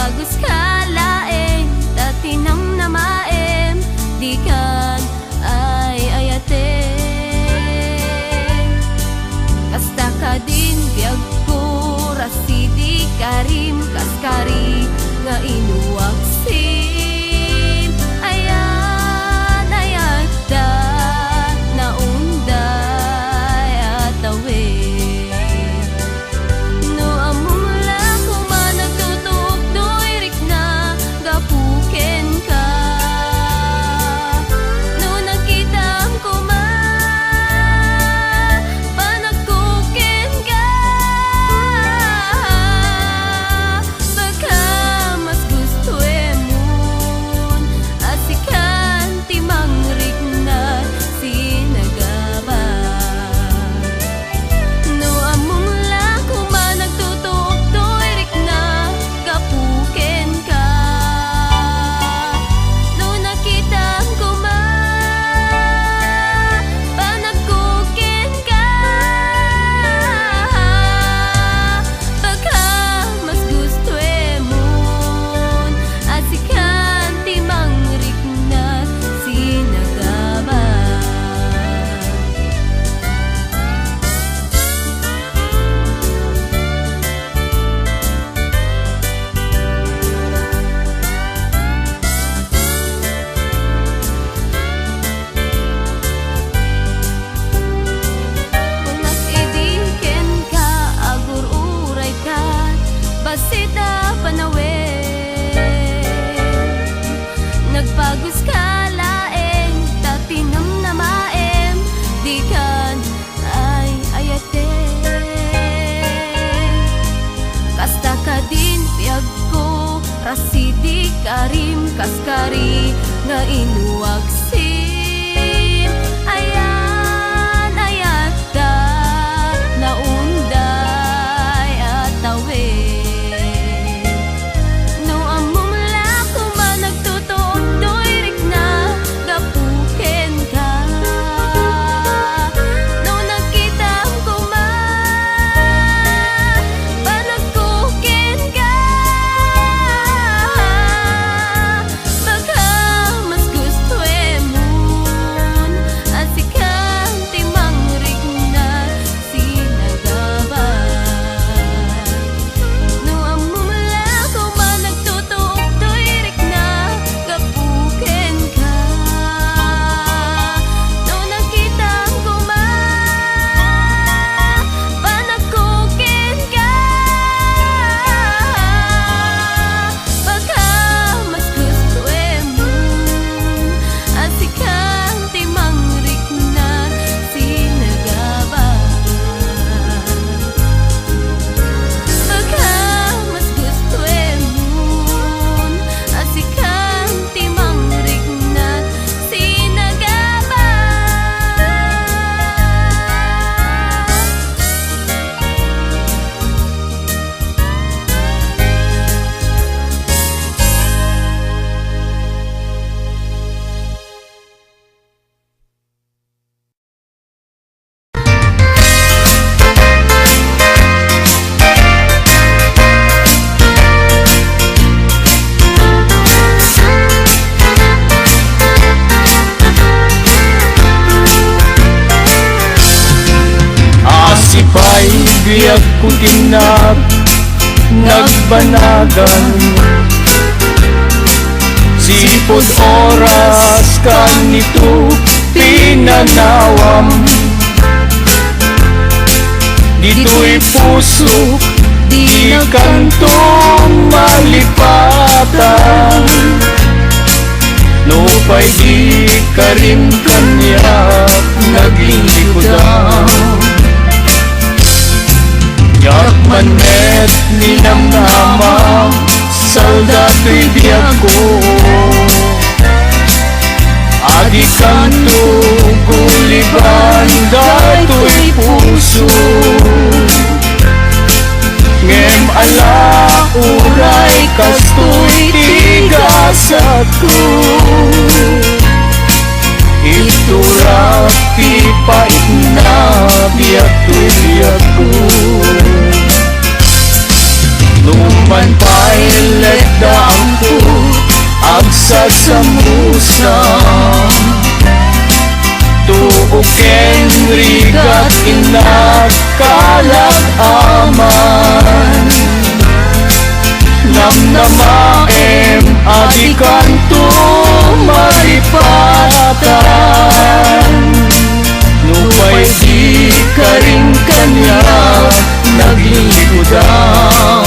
Nagpagos ka laeng, tatinam na maem, di kan ay ayate. Kasta ka din biyag ko, rasidi karim kaskari, nga inuwaksin. Ayan, ayan, da, naunday at away. No amumula kuman nagtutok doirik na, gapuken ka. No nakita kuman, panagkuken ka. Baka mas gusto emun, asikan timang rik na sinagaba. No amumula kuman nagtutok doirik na, gapuken ka. No nakita kuman, panagkuken ka. Baka mas gusto emun, asikan timang rik na sinagaba. Unas idiken ka, agur uray ka, basita panawe. Nagpagos ka laeng, tatinam na maem, di kan ay ayate. Kasta ka din biyag ko, rasidi karim kaskari, nga inuwaksin. Ayan, ayan, da, naunday at away. No amumula kuman nagtutok doirik na, gapuken ka. No nakita kuman, panagkuken ka. Baka mas gusto emun, asikan timang rik na sinagaba. No amumula kuman nagtutok doirik na, gapuken ka. No nakita kuman, panagkuken ka. Baka mas gusto emun, asikan timang rik na sinagaba. Baka mas gusto emun, asikan timang rik na sinagaba. Asipay biyag ko tinag, nagbanagan. Sipod oras kanito pinanawam. Dito'y puso, di kantong malipatan. No pa'y di karim kanyak naging likodan. Yak manet ninamnama, saldato'y biyag ko. Adi kanto guliban, dato'y puso. Ngem ala uray, kasto'y tigasat ko. Itura pipait na biyag ko. Numan pa'y let sa samusang tuuken rigat inakalag aman namnamaem adikan tu maripatan nupay di ka rin kanya naglipudang.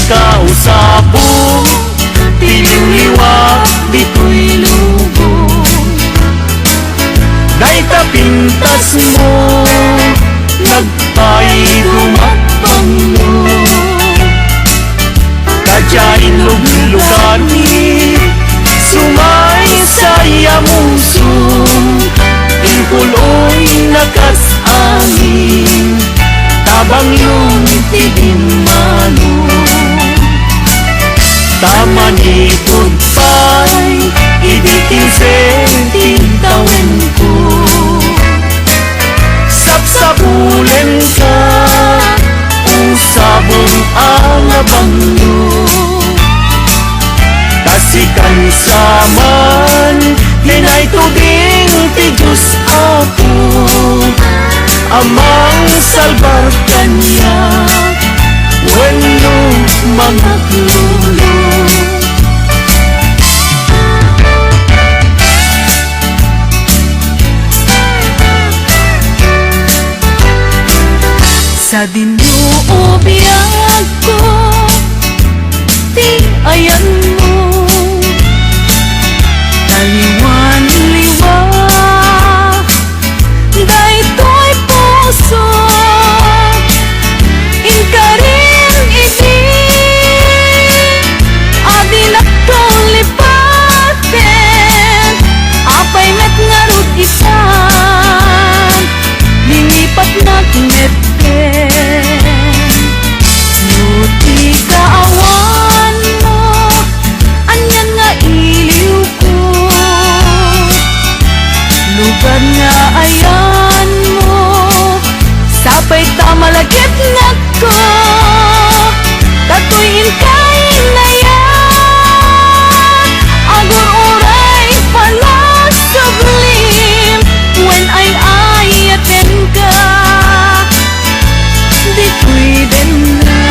Kausapong tiliwliwa dito'y lubong Day tapintas mo nagpaidumakbang mo Kadyain luglugani sumay saya musong Inkuloy nakas-amin tabang yung tidimano Tama ni goodbye, ibitin senting tawen ko Sapsapulen ka, usabong ang abangyo Kasikan saman, dinay tubing ti Diyos ako Amang salbar kanya, walo mga klulo Sa dinuubiyag ko, di ayan mo Taliwan-liwa, dayto'y puso Inkarin iti, adilak kong lipatin Apay met ngarut isan, linipat nagnet Nuti kaawan mo, anyan nga iliw ko Lugar nga ayan mo, sapay tamalagip nga ko Katuyin kain na yan, agur uray pala sublim When ay ayaten ka Di kuiden na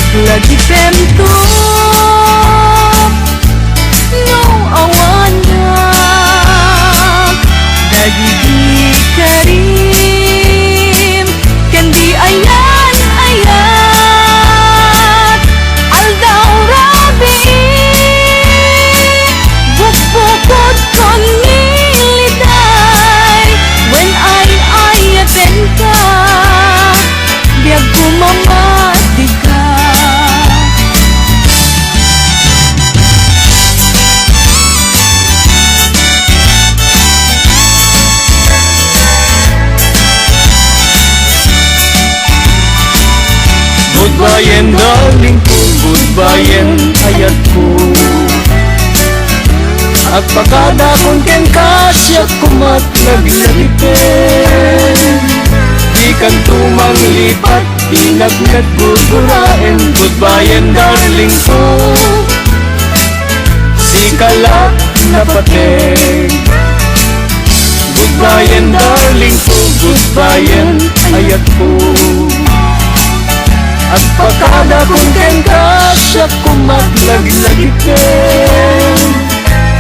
Lagi pento No awan na Dagi di karim Kandi ayan ayat Aldaw rabi Bukbukod kon niliday When ay ayaten ka Biag kumamati ka Goodbye darling ko, goodbye ayat ko At pagkada kung ken kasya kumat naglalipen Di kan tumang lipat, di nagnet gugurain Goodbye darling ko Si kalat na pating Goodbye darling ko, goodbye ayat ko At pagkada kung ken kasya kumaglaglagitin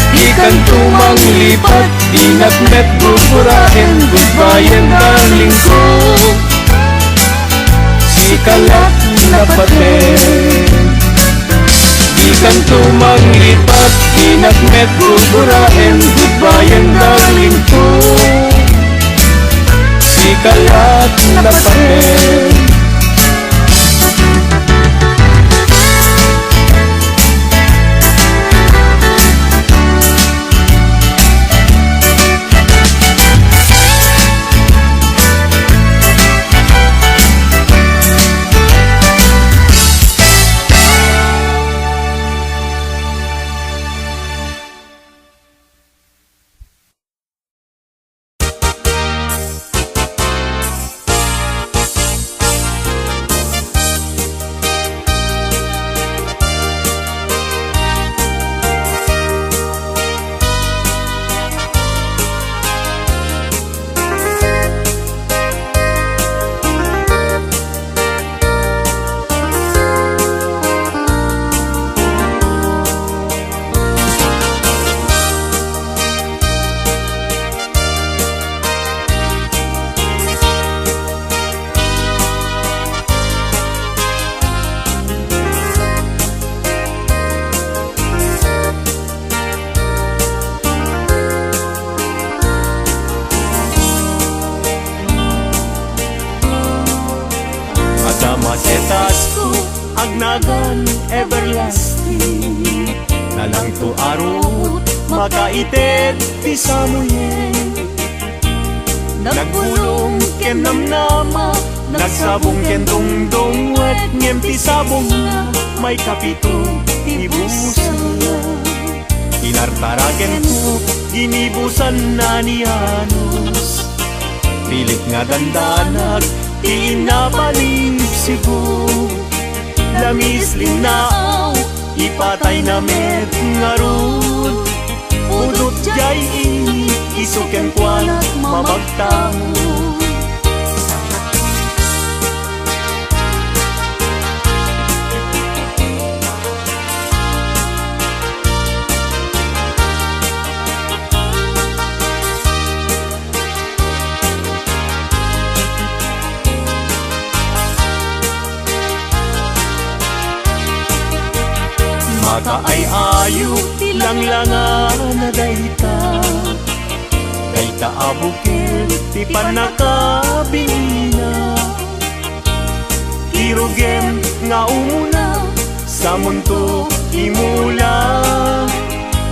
Di kan tumang lipat, di nagnet gugurain Goodbye darling ko Si kalat na patin Di kan tumang lipat, di nagnet gugurain Goodbye darling ko Si kalat na patin masetas ko agnagan everlasting. Nalang to arot makaitet ti samoyen. Nagbulong ken namnama, nagsabong ken dongdong, wet ngem ti sabong na may kapito ti busa. Inartaraken ko ginibusan na ni Anos. Pilit nga dandanag ti inabalib sibo. Lamis linaaw ipatay na met ngarud. Udot jay init isuken kwalat mamagtango. Makaay ayo tilanglangan na dayta. Dayta abukil ti panakabinina. Kirugem nga umuna sa mundo imula.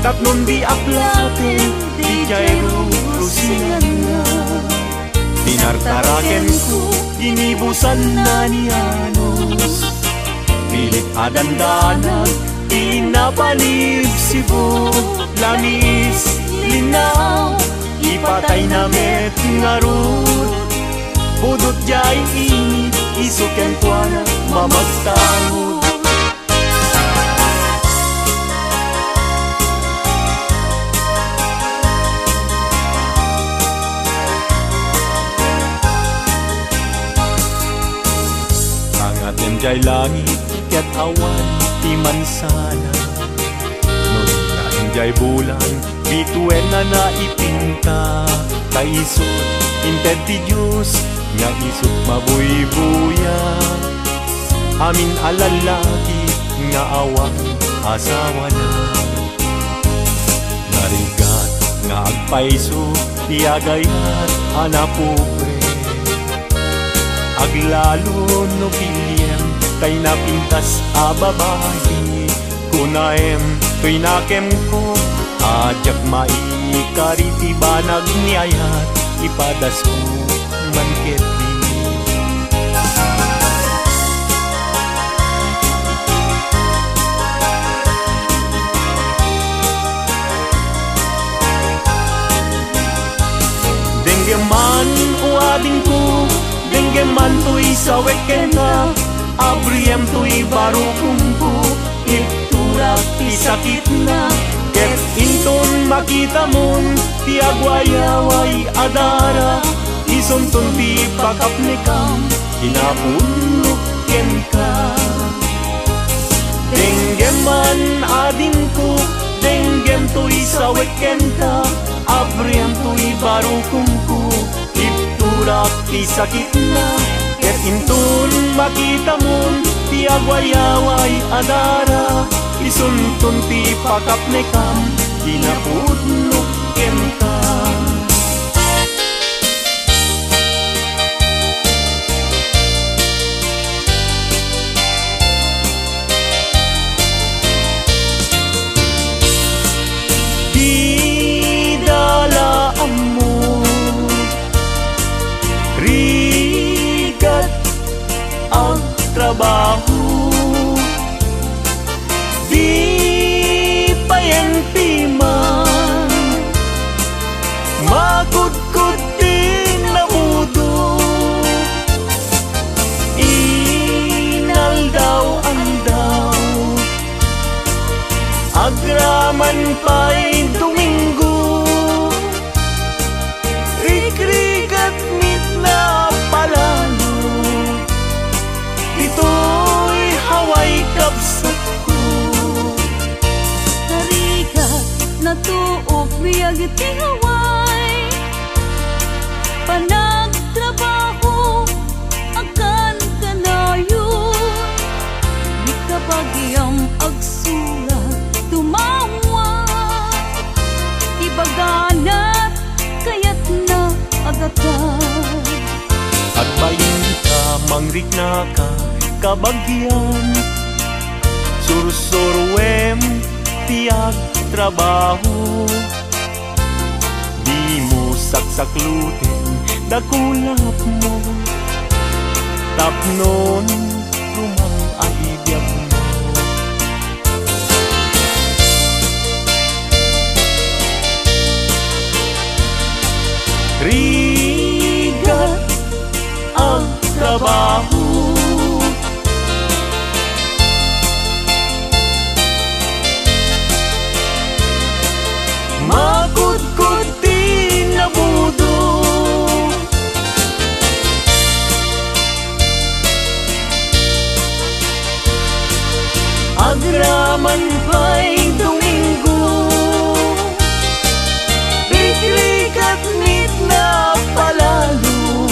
Tapnon di aplaten di jayro rusingan na. Tinartaraken ko ginibusan na ni Anos. Pilit adandanag pinapalib sibo. Lamis linaw ipatay na met ngarud. Budot jay init isuken kuana mamagtango. Angaten jay langit ket awan ti mansana. Nung jay bulan bituen na naipinta. Kaisot inted ti Diyos nga isot mabuybuya. Amin alalaki nga awang asawa na. Narigat nga agpaiso ti agayat anapobre. Aglalo no piliem kay napintas a babae. Kunaem to'y nakem ko ajak maikariti banag niyayat. Ipadas ko manketi. Denggeman o ading ko, denggeman to'y sa wekena. Abriem to'y barukungko, iturak ti sakit na. Ket inton makita mon ti agwayaway adara. Isunton ti pakapnikam inapunok ken ka. Denggeman ading ko, denggem to'y sa wekenta. Abriem to'y barukungko, iturak ti sakit na. Ket inton makita mon ti agwayaway adara. Isuntun ti pakapnikam inapudnok ken ka. Di dalaan mo rigat ang trabaho. Di payenti man magudgud din na mudo. Inaldaw andaw agraman pa'y Domingo. Rigrigat mit na palalo, ito'y haway kapsat ko. Tarigat na tuok biyag ti haway. Panagtrabaho akan kanayon. Di kabagyam agsulat tumawa. Ibaganat kayat na agatan. Agbayin ka, mangrik na ka, kabagyan. Sursurwem tiag trabaho, di mo saksakluten dakulap mo, tapnon rumang ahibyak mo. Rigat ang trabaho, makudkod di nabudo, agraman pa'y Domingo, bigrikat nit na palalo,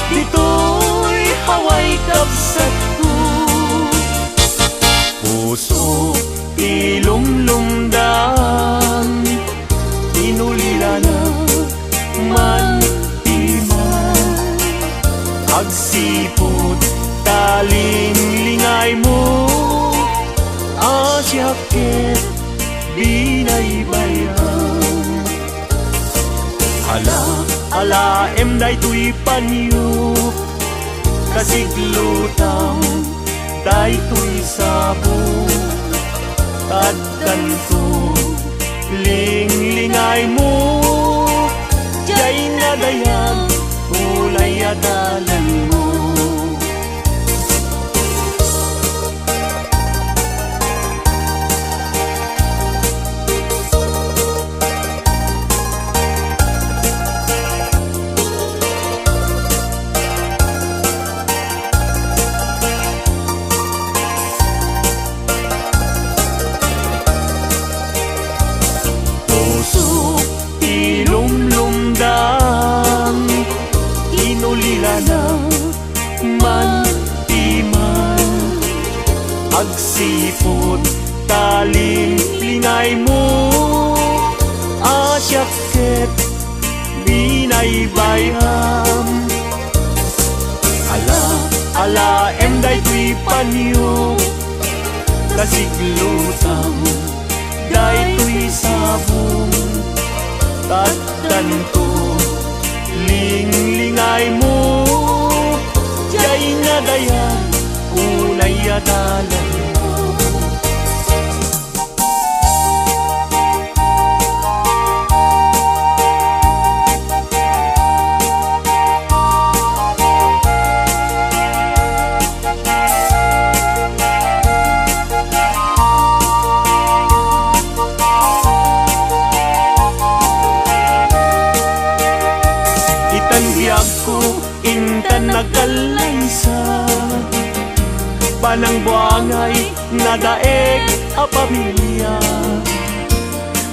dito'y haway kapsat ko. Puso ilumlumdan, inulila na man timan, agsipod taling lingay mo, asyakit binaybayan. Ala emday tuy panyo, kasiglutang day tuy sabo, tadkanto linglingay mo, jay nadayag ulay adalan mo. Inulila na man timan, agsipod taling lingay mo, asyakit binaybayam. Ala emday tuy panyo, kasiglutang day tuy sabong, tadtanto linglingay mo, jay nadayan unay adalan mo. Biyag ko intan nagalaysa, panang buangay nadaeg a pamilya,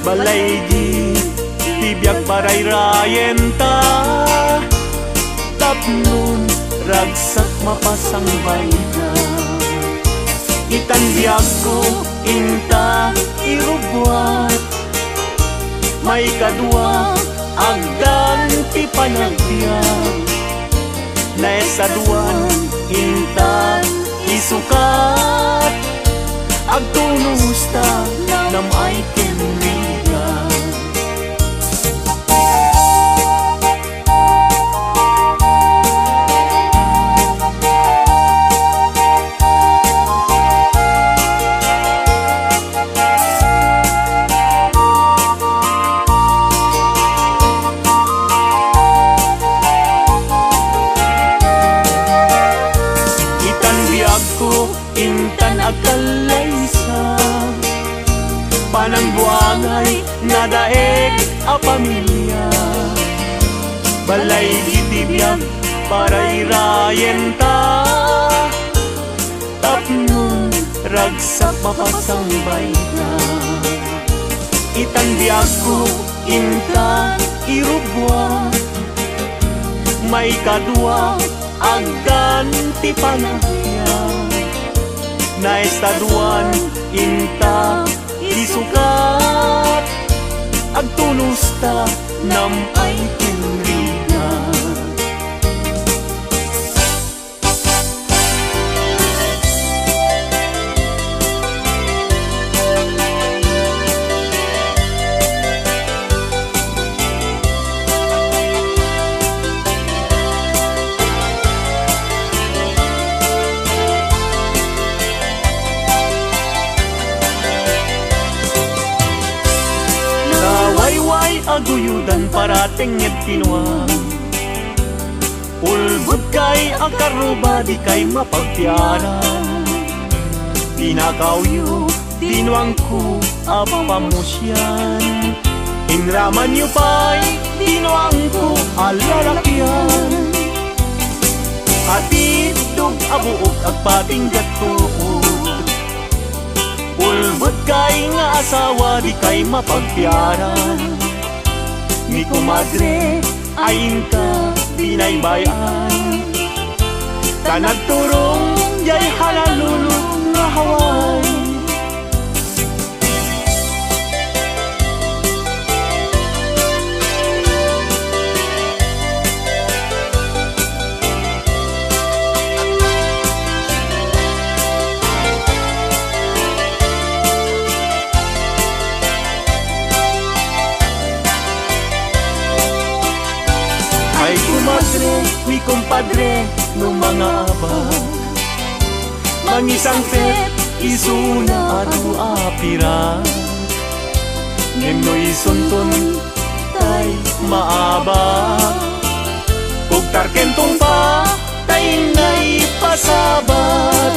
balay di tibiyag paray rayenta, tapnon ragsak mapasang bayta. Itan biyag ko inta irubwat, may kadwa agdan ti panagbiag, naisaduan inta isukat, agtunos ta nam ay kenrigan. Intan agkalaysa, panang buangay nadaeg a pamilya, balay itibiyag paray rayenta, tapnon ragsak mapasang bayta. Itan biyag ko inta irubwa, may kadwa agdan ti panagbiag, naisaduan inta isukat, agtunos ta nam ay tinrigan. parateng nged tinuang. Ulbud kay ang karuba di kay mapagtiara. Tinakawyo, tinuang ko apamusyan. Inraman niyo pa'y tinuang ko alalakyan. Atidog abuok at pating gatuod. Ulbud kay nga asawa di kay mapagtiara. Ni kumadre ayin ka binaybayan. Kanagturong jay halalulong nga haway. Ay kumadre, mi kumpadre, no mga abag. Mangisang fet, isuna atu apira. Ngem no isunton, tay maaba. Kung tarkentong pa, tay na'y pasabat.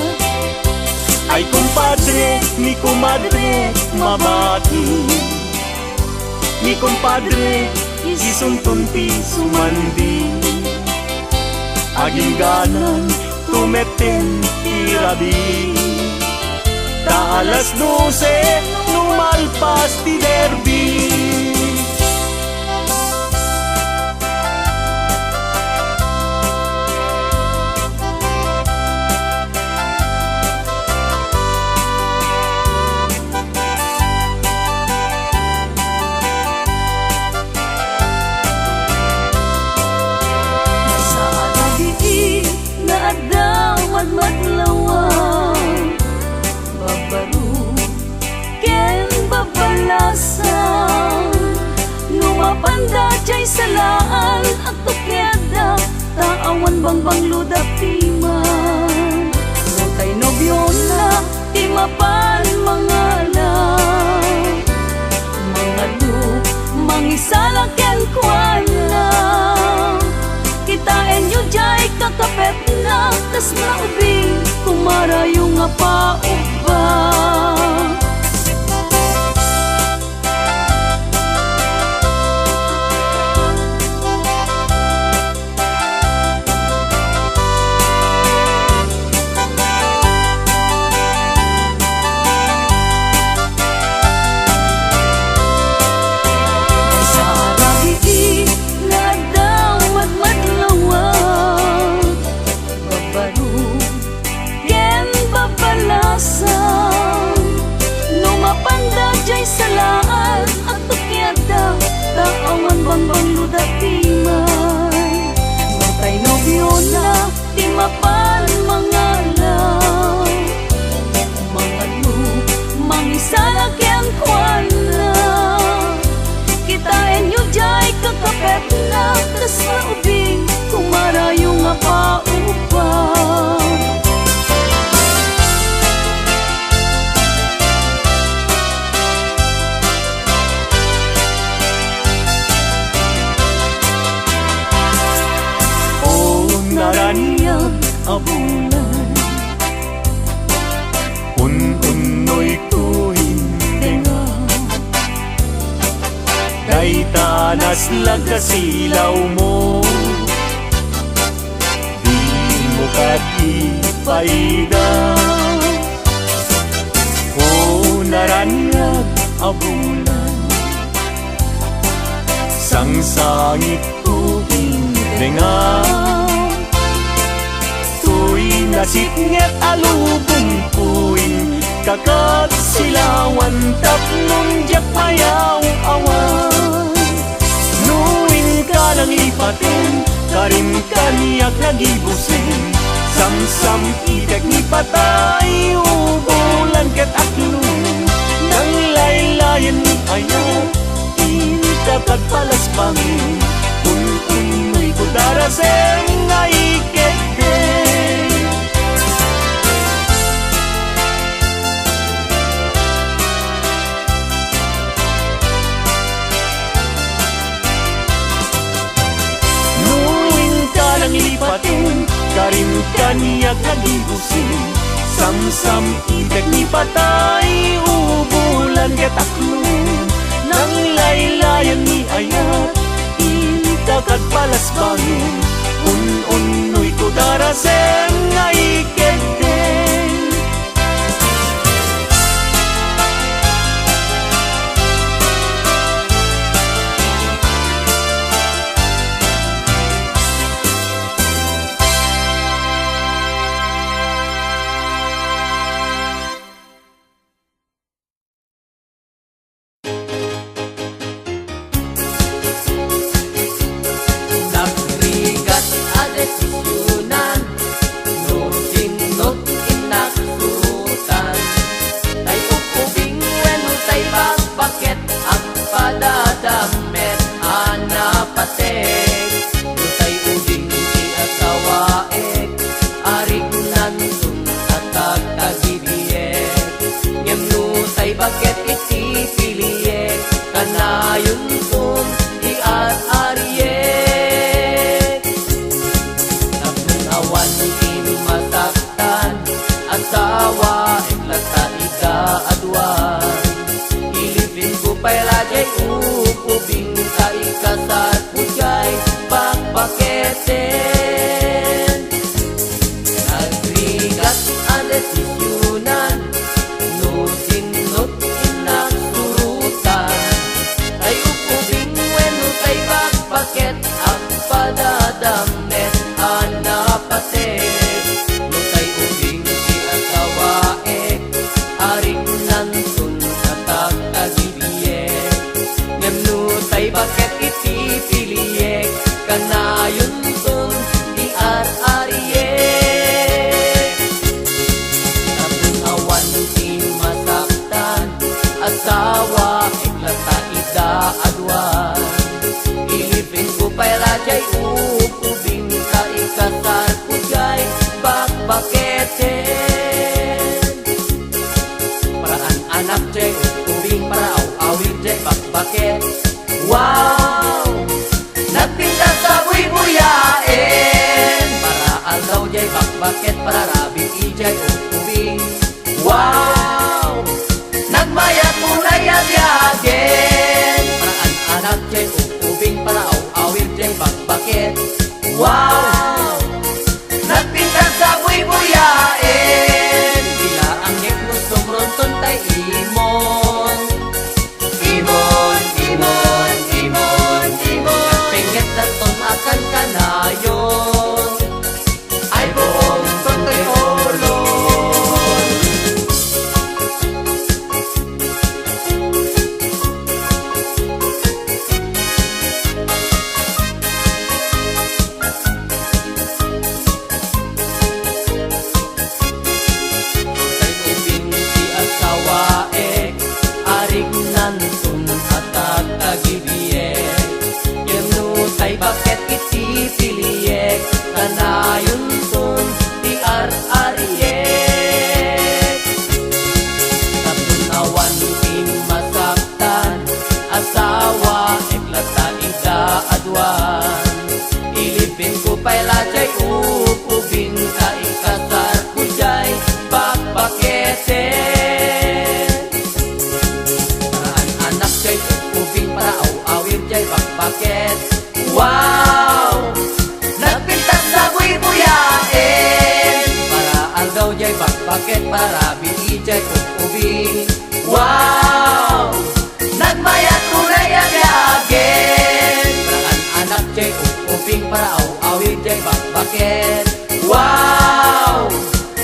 Ay kumpadre, mi kumadre, mabati. Mi kumpadre, isunton ti sumandi. Aging ganan tumeten tirabi. Ta alas 12 numalpas ti derby. Madlawang babaru ken babalasan. Lumapanda jay salaan at tukyada. Taawan bangbang ludak timan. Rotay nobyo na timapan mga lang. Mga lu mangisala ken kuala. Kitain nyo jay kakapet na. Tas na ubing kumarayo nga pauba. Numapanda jay salaan at tukyada. Taawan bangbang ludak timan. Matay nobyo na timapan mga lang. Mga lu mangisala ken kuala. Kitain nyo jay kakapet na. Tas na ubing kumarayo nga paupa. Naraniyak abulan un-unoy ko hindenga. Kay tanas lagkasilaw mo. Di mo katipaida. O naraniyak abulan sangsangit ko hindenga. Nasipnget alubong kuin kakat silawan tatlong jak mayaw awan. Nuwing ka lang ipatin karim kaniyak nagibusin. Samsam idag ni patay ubulan ket aklong. Nang laylayan ni ayaw intakat palas pangin. Un-unoy ko daraseng nga ikete. karin kaniya kagibusin Samsam idag ni patay ubulan getaklo Nang laylayan ni ayat intakad palasbangin Un-unoy ko darasem nga ikegdeng Nagrigat a desisyonan no sinot inaksurutan tay ukubing wenno tay bakbaket ang padadamet anapatek no tay ubing ti asawaek arig nantun atag tagibiyek ngem no tay baket iti piliyek kanayon tun di ariyek napunawan masaktan asawa eklata ida aduan ilipin ko pailajay ukubing sa ikasat pujay bakbaketen nagrigat ang desisyonan no sinot inaksurutan ay ukubing wenno tay bakbaket ang padadamet anapatek no tay ubing ti asawaek aring nantun sa tagtagibiyek ngem no tay baket iti piliyek kanayon tun di ariyek napunawan ti masaktan asawa eklata ida aduan ilipin ko pailajay ukubing sa ikasar pujay bakbaketen paraan anak jay ukubing para awir jay bakbaket wow nagpinta sa buy-buyain para aldaw jay bakbaket para rabing ijay ukubing wow nagmayat mulay abyagin paraan anak jay ukubing para awir jay bakbaket wow nagpintan sa buy-buyain bila ang ngek sumronton tay imon imon imon imon imon nagpinget na ton akan kanayon ay buong ton kay olon ubing ti asawaek arig nantun atag tagibiyek yemno tay baket iti piliyek kanayon tun ti ariyek napunawan ti masaktan asawa eklata ida aduan ilipin ko pailajay ukubing sa ikasar pujay bakbaketen paraan anak jay ukubing para awir jay bakbaket wow nagpintas sa buy-buyain para aldaw jay bakbaket para bili jay ukubing wow nagmayat kulay abyagin paraan anak jay ukubing para awir jay bakbaket wow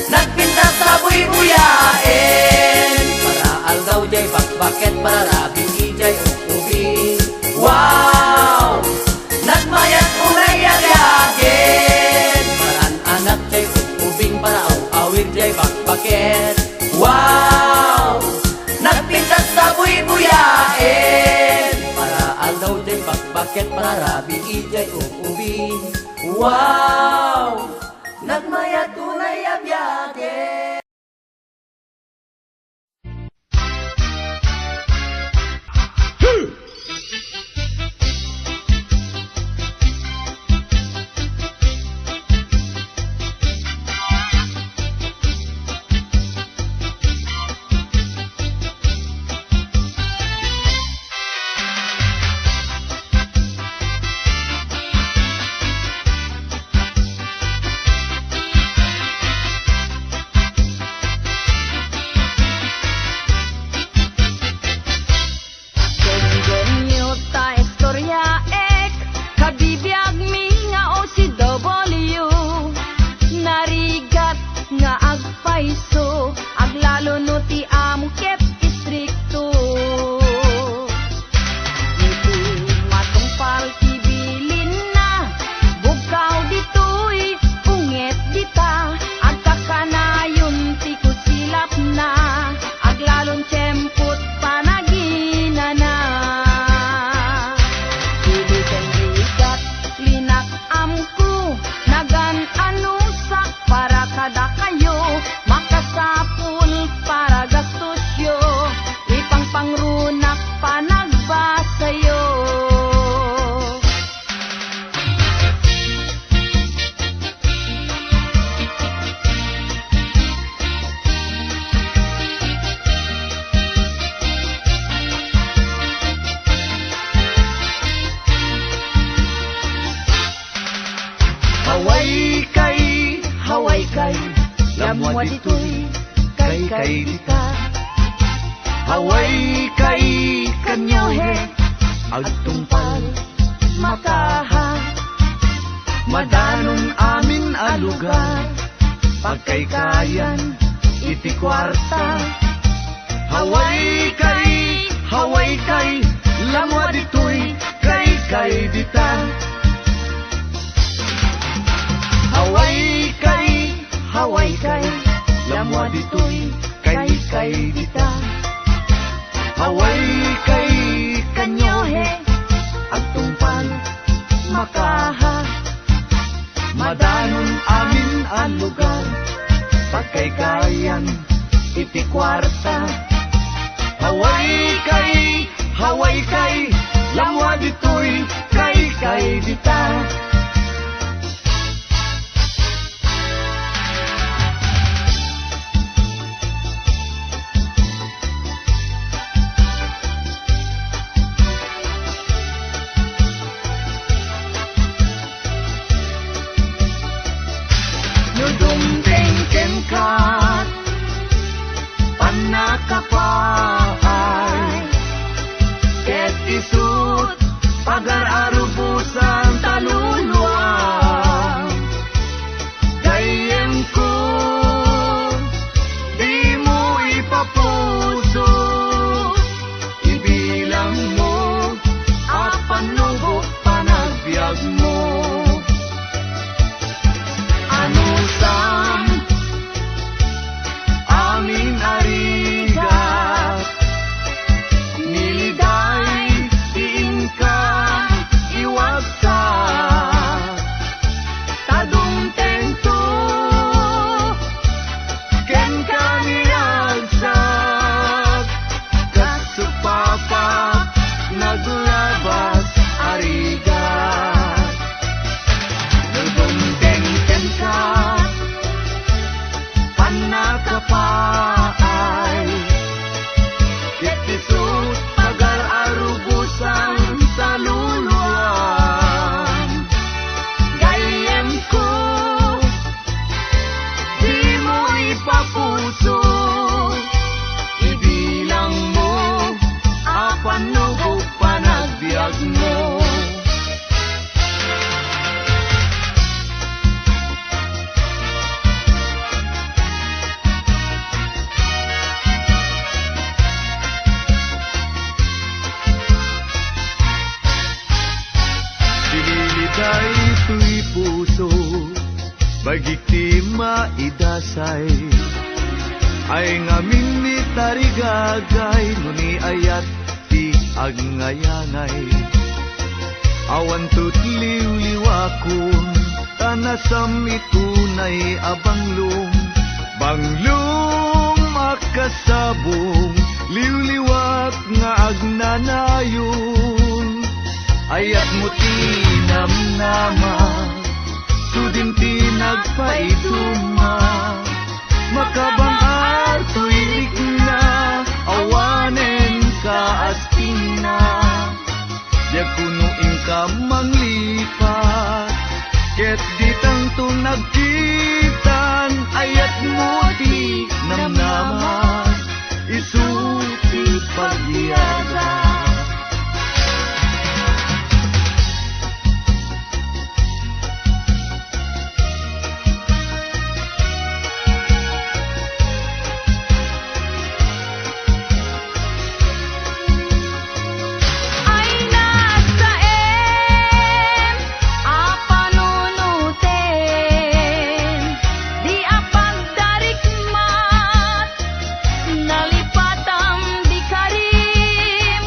nagpintas sa buy-buyain para aldaw jay bakbaket para rabing ijay ukubing wow nagmayat kulay abyagin paraan anak jay ukubing para awir jay bakbaket wow nagpintas sa buy-buyain para aldaw jay bakbaket para rabing ijay ukubing wow nagmayat kulay abyagin Haway kay, lamwa ditoy, kay dita. Haway kay, kanyohe, agtungpal, makaha. Madanon amin a lugar, pagkaykayan, iti kwarta. Haway kay, lamwa ditoy, kay dita. Haway kay, lamwa ditoy, kay dita. Haway kay, kanyohe, agtungpal, makaha. Madanon amin ang lugar, pagkaykayan, iti kwarta. Haway kay, lamwa ditoy, kay dita. Dumdengken ka, panakapaay, ket isut, pagar-arubusan taluluan. Gayem ko, di mo ipapuso, ibilang mo, apanubok panagbiag mo. Anusam amin arigat, niliday diin ka iwagsak. Tadong tento ken ka niragsak, kasupapak naglabas arigat. Nagumtengken ka, panakapaay, ket isut pagar-arubusan taluluan. Gayem ko, di mo ipapuso, ibilang mo, apanubok panagbiag mo. Sililitay tuy puso, bagiti maidasay, ay ngamin ni tarigagay, nuni ayat ti agngayangay. Awan tutliw-liwakon, tanasam itunay abanglong, banglong makasabong, liw-liwak nga agnanayon. Ayat mo tinamnama, sudin tinagpaituma, makabangar tuilik na, awanen ka astina. Diag punuin ka manglipat, ket ditang tunagkitan, ayat mo ti namnamas, isuti pagyaga. Nalipatam di karim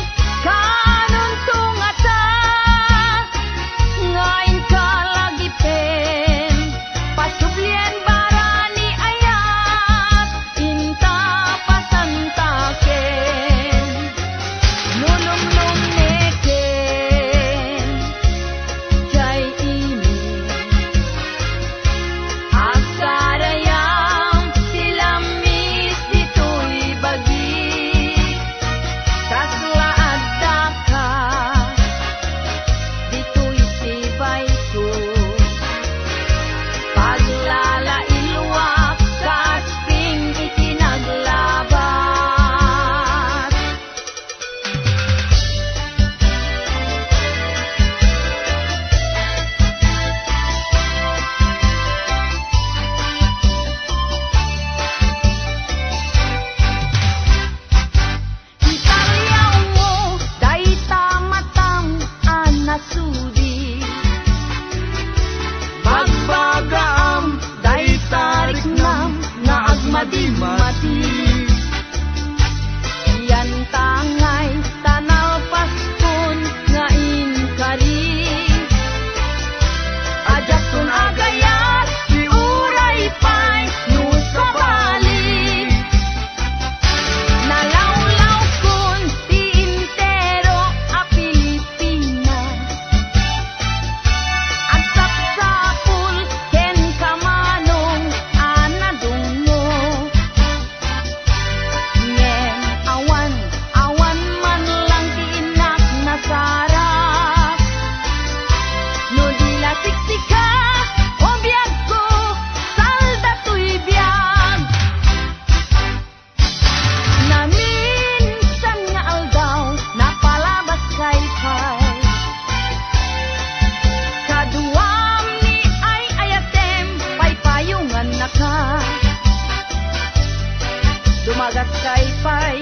Dumagat kay pay,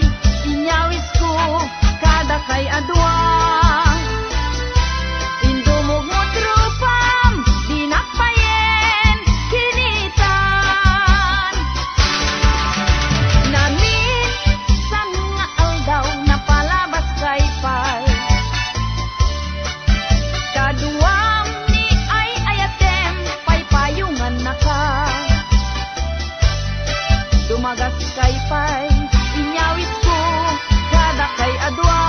inyawis ko kada kay adwa. Indumog mo trupam, dinakpayen, kinitan. Namin san nga aldaw na palabas kay pay. Kaduam ni ay ayatem, paypayungan na ka. Dumagas kay pay, inyawis ko kada kay adwa.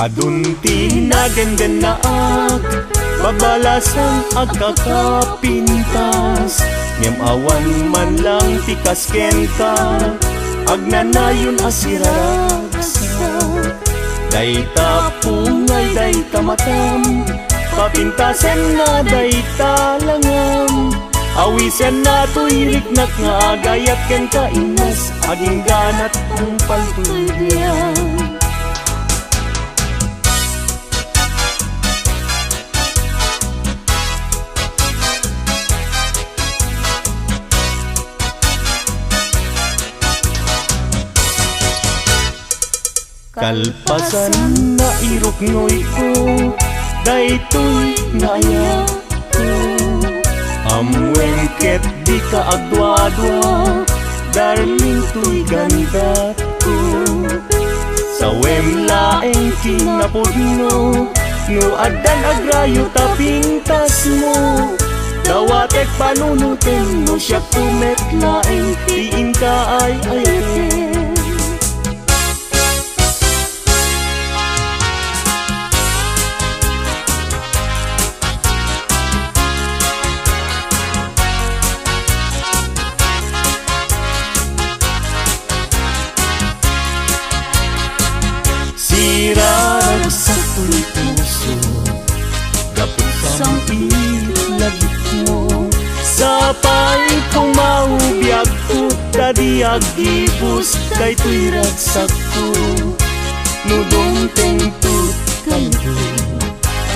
Adunti na gandanaag babalasan agkakapintas ngem awan man lang tikas kenta agnanayon asiraragsa dayta pungay dayta matam papintasen na dayta langam awisen na tuyriknak nga agayat ken kainas aging ganat ang paltulyan. Kalpasan na iruknoy ko daytoy naya ko amwengket di ka agdwa-dwa darling to'y ganda ko sawem laeng kinapudno no adan agrayo tapintas mo dawatek panunutin no siya kumet laeng tiin ka ay ayaten. Sirarag sa tuloy puso dapot sang ilagit mo sapay kong maubiyag ko dadi agibus daytoy ragsak ko nudong tengtut kanto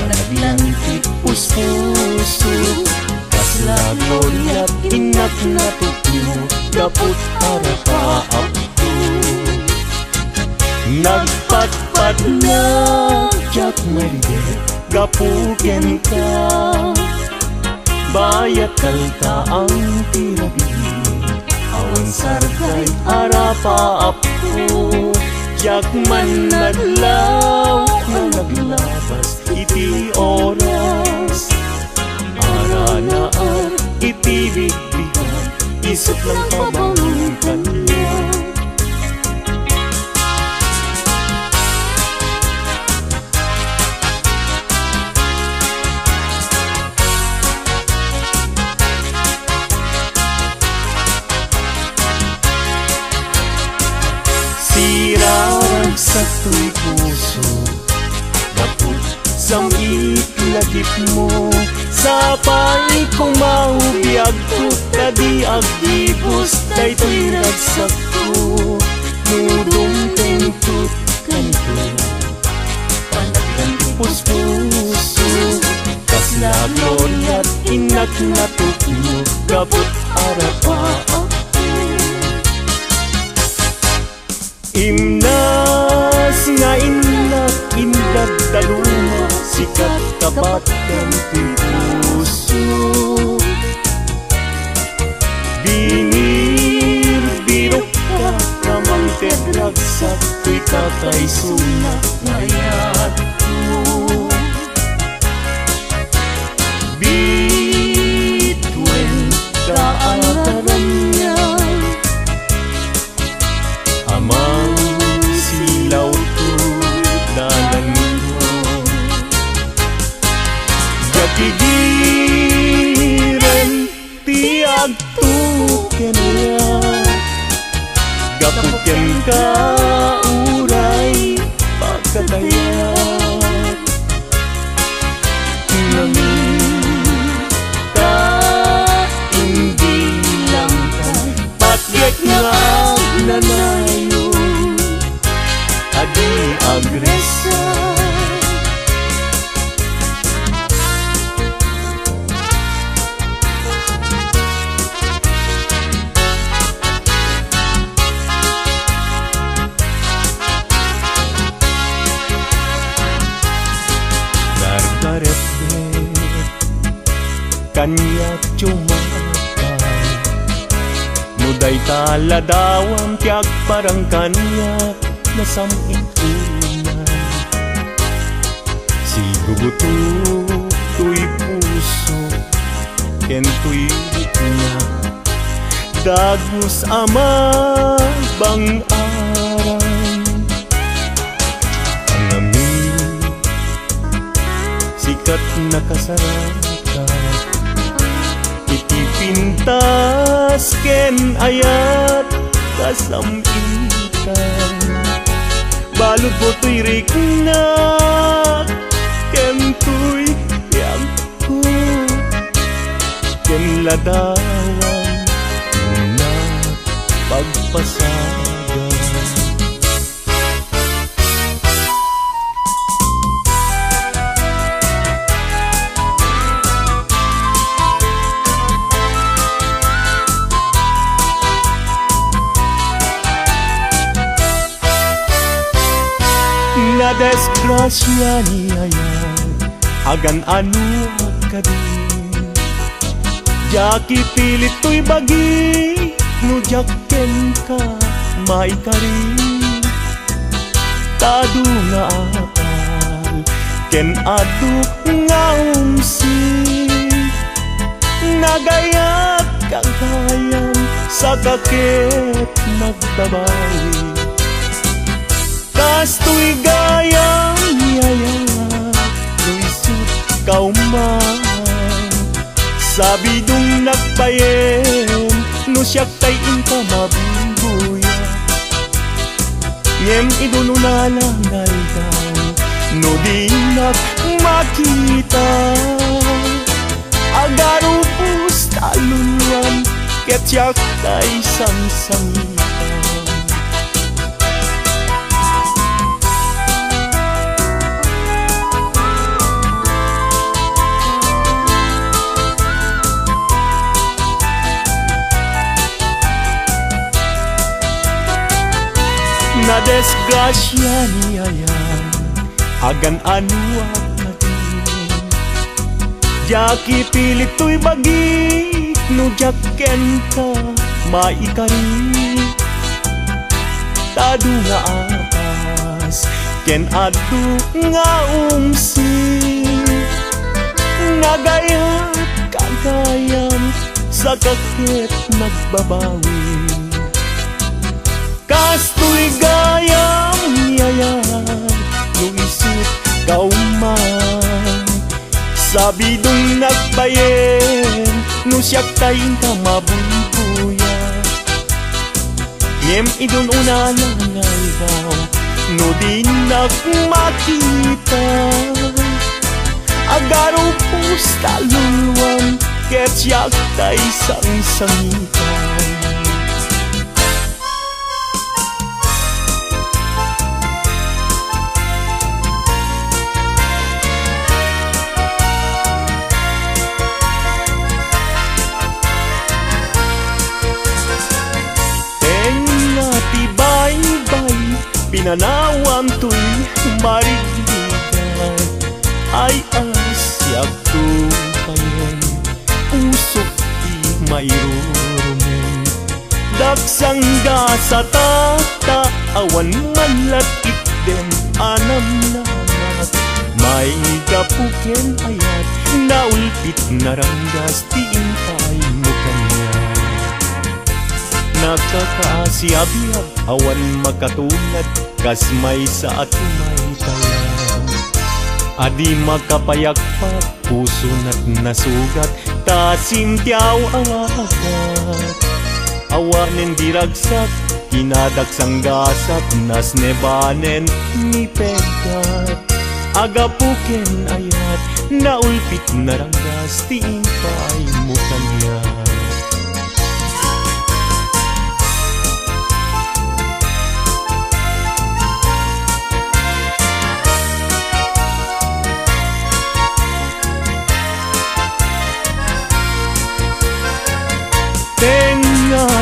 naglantik puspuso kasla gloriat inak natukmo dapot arapaap nagpatpat na jak maridet gapuken ka bayat kalta ang tirabi awan sarkay arapaap ko jak man naglaw na naglabas iti oras ara na iti bigbigan isip ng pabangon kanya. Sirarag sa tuloy puso dapot sang itlagip mo sapay kong maubiyag ko dadi agibus daytoy ragsak ko nudong tengtut kanto panagdan puspuso kasla gloriat inak natukmo gabot arapaap imnas nga inak indag daluma sikat tapat ng puso binir birok ka namang tedragsak ko'y kakay sunak ngayat ko bitwen kaantaran niya amang silaw to dalan ko gapigiran tiag tuken niya gapuken ka uray pagkatayat namin ka hindi lang ka patyek nga agnanayo adi agresa gargaret kanya cumakay muday taladawam tiag parang kanya nasamitunan si gugutu tuy puso ken tuy na dagus ama bang aran ang amin kat nakasarata itipintas ken ayat kasamitan balud mo tuy riknak ken tuy yagko ken ladawan na pagpasagan. Na desgrasya niya agan ano ka din jaki pilit to'y bagi no jakken ka maikari tadu nga apal ken aduk nga umsi nagayat kagayan sa kakit nagbabawi kas to'y gayang niyaya luisut kauman sabi dung nagpayen no siyak tay inka mabubuya ngem idununalangay daw no di makita agarupus taluluan ket siyak tay samsangitan. Na desgrasya niya agan ano ka din jaki pilit to'y bagi no jakken ka maikari tadu nga apas ken adu nga umsi nagayat kagayan sa kakit nagbabawi kas to'y gayang niyayat luisut kauman sabi dung nagbayen no siyak tayin ka mabubuya ngem idun unalangay daw no di nagmakita agarupus taluluan ket siyak tay sangsangitan. Pinanawam to'y marigigan ay asyak tupayan usok di mayromen daksangga sa tata awan manlatit dem anam namat may kapuken ayat naulpit naranggas tiing pay mo kanya nakakaasiabiyab awan makatulad kas may sa atumay tayan adi makapayagpak puso na't nasugat tasintiyaw ang agat awanen diragsak kinadaksang gasak nas nebanen ni pegat agapuken ayat naulpit naranggas tiing pay mo kanya.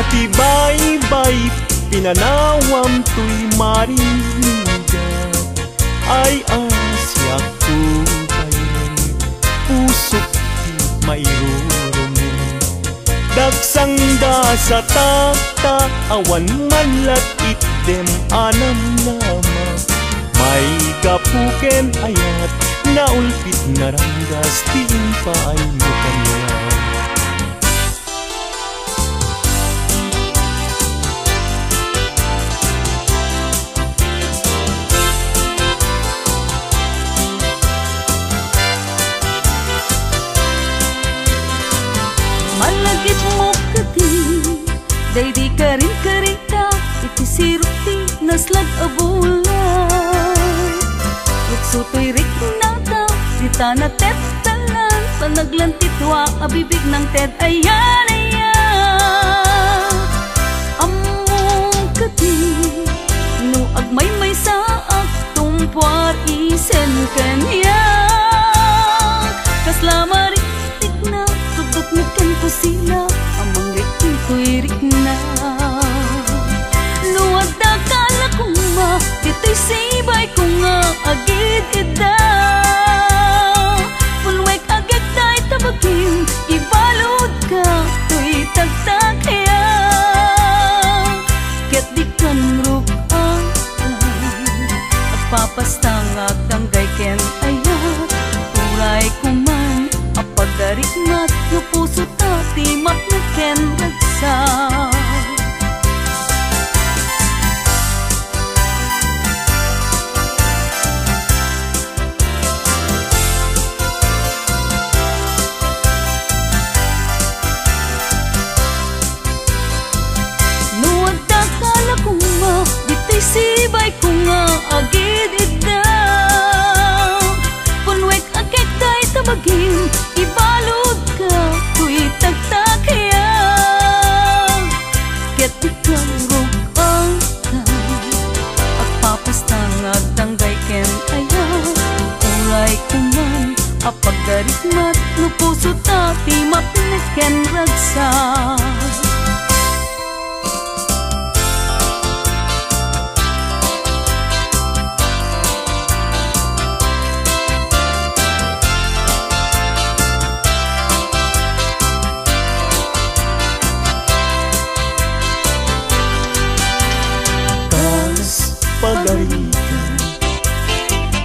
Tibay-bay pinanawam to'y marigat ay asyak tupayan pusok di mayromen daksangga sa tata awan manlatit dem anam nama may kapuken ayat naulpit naranggas tiing pay mo kanya. Kaslag abulan Ruksuto'y rik nata Dita na tetalan Panaglantitwa abibig ng ted ayan ayan Among kati No agmay-may sa aktumpuar isen kanya Kaslama rik na Tugdok na kanto sila Amang rik ko'y rik na Luwag na kala ko nga Dito'y sibay ko nga Agid ida Pulwek agad tayo tabagin Ibalod ka To'y tagtag kaya Ket di kan rugang Apapastangag tanggay ken ayat Uray ko man Apagarikmat No puso tati mat na ken ragsak Sibay ko nga agid ida Punwek agad tayo tabagin Ibalod ka Ku'y tagtakaya Ket ikang rugang ka At papastangag tanggay ken ayaw Uray ko man Apagdarikmat No puso tati mapinig ken ragsak Pagarikan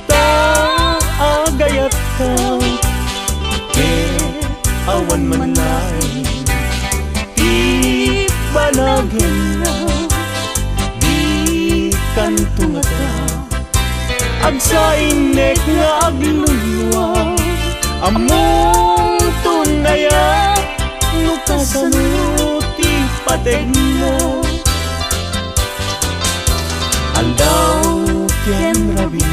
Taagayat ka awan man lain Di balagin na Di kantunga ka Agsainek nga aglulwa Among tunaya Nukasanuti pateg na Aldaw ken rabi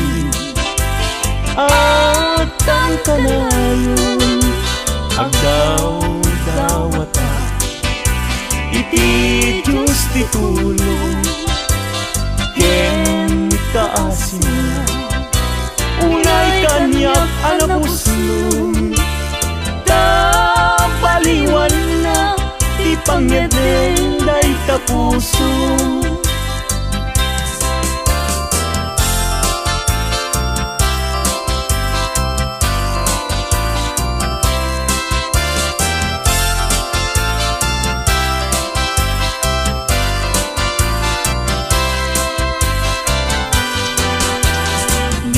At ang kanayon Agdaw dawata Iti Diyos titulong Ken kaasina Unay kanyak alapuslong Tabaliwan na Di pangyedeng day tapusong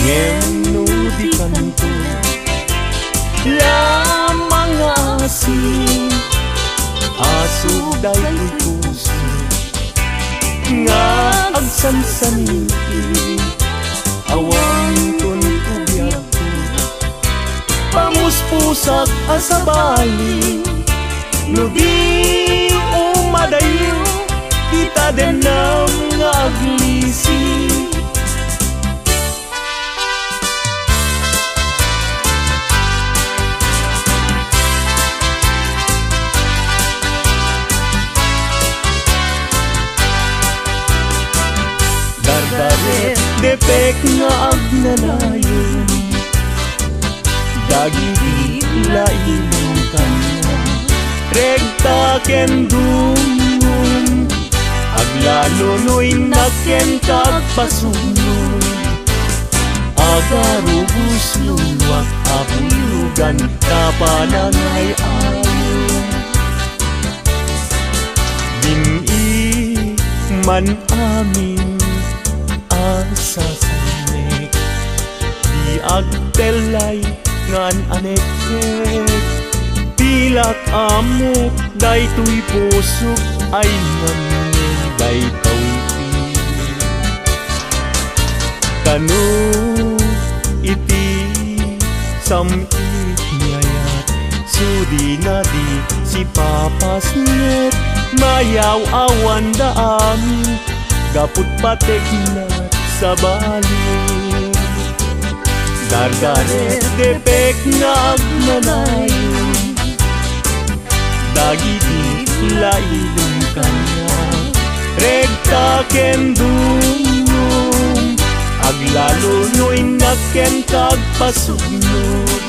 Ngenudi kanto Lamang asin Asuday ko'y puso Nga agsansanin Awan ton kubyak ko Pamuspusak asabali Nubi umadayo Kita denam nga aglisi Depek nga agnanayon Dagiti lailong kanya Regta ken dungon Aglalonoy na ken kagpasunon Agarubus luwak abulugan Kapanangay ayon Bini man amin Sasanek Di agtelay ngan anekek Pilak amok daytoy pusok ay ngan daytaw Kano iti samit ngayat Sudi na di si papasnet Mayaw awan da amin Gaput patek na sa bali Dardaret depek nga agmanayo Dagiti lailong kanya Regta ken dungong Aglalo no'y naken kagpasugnod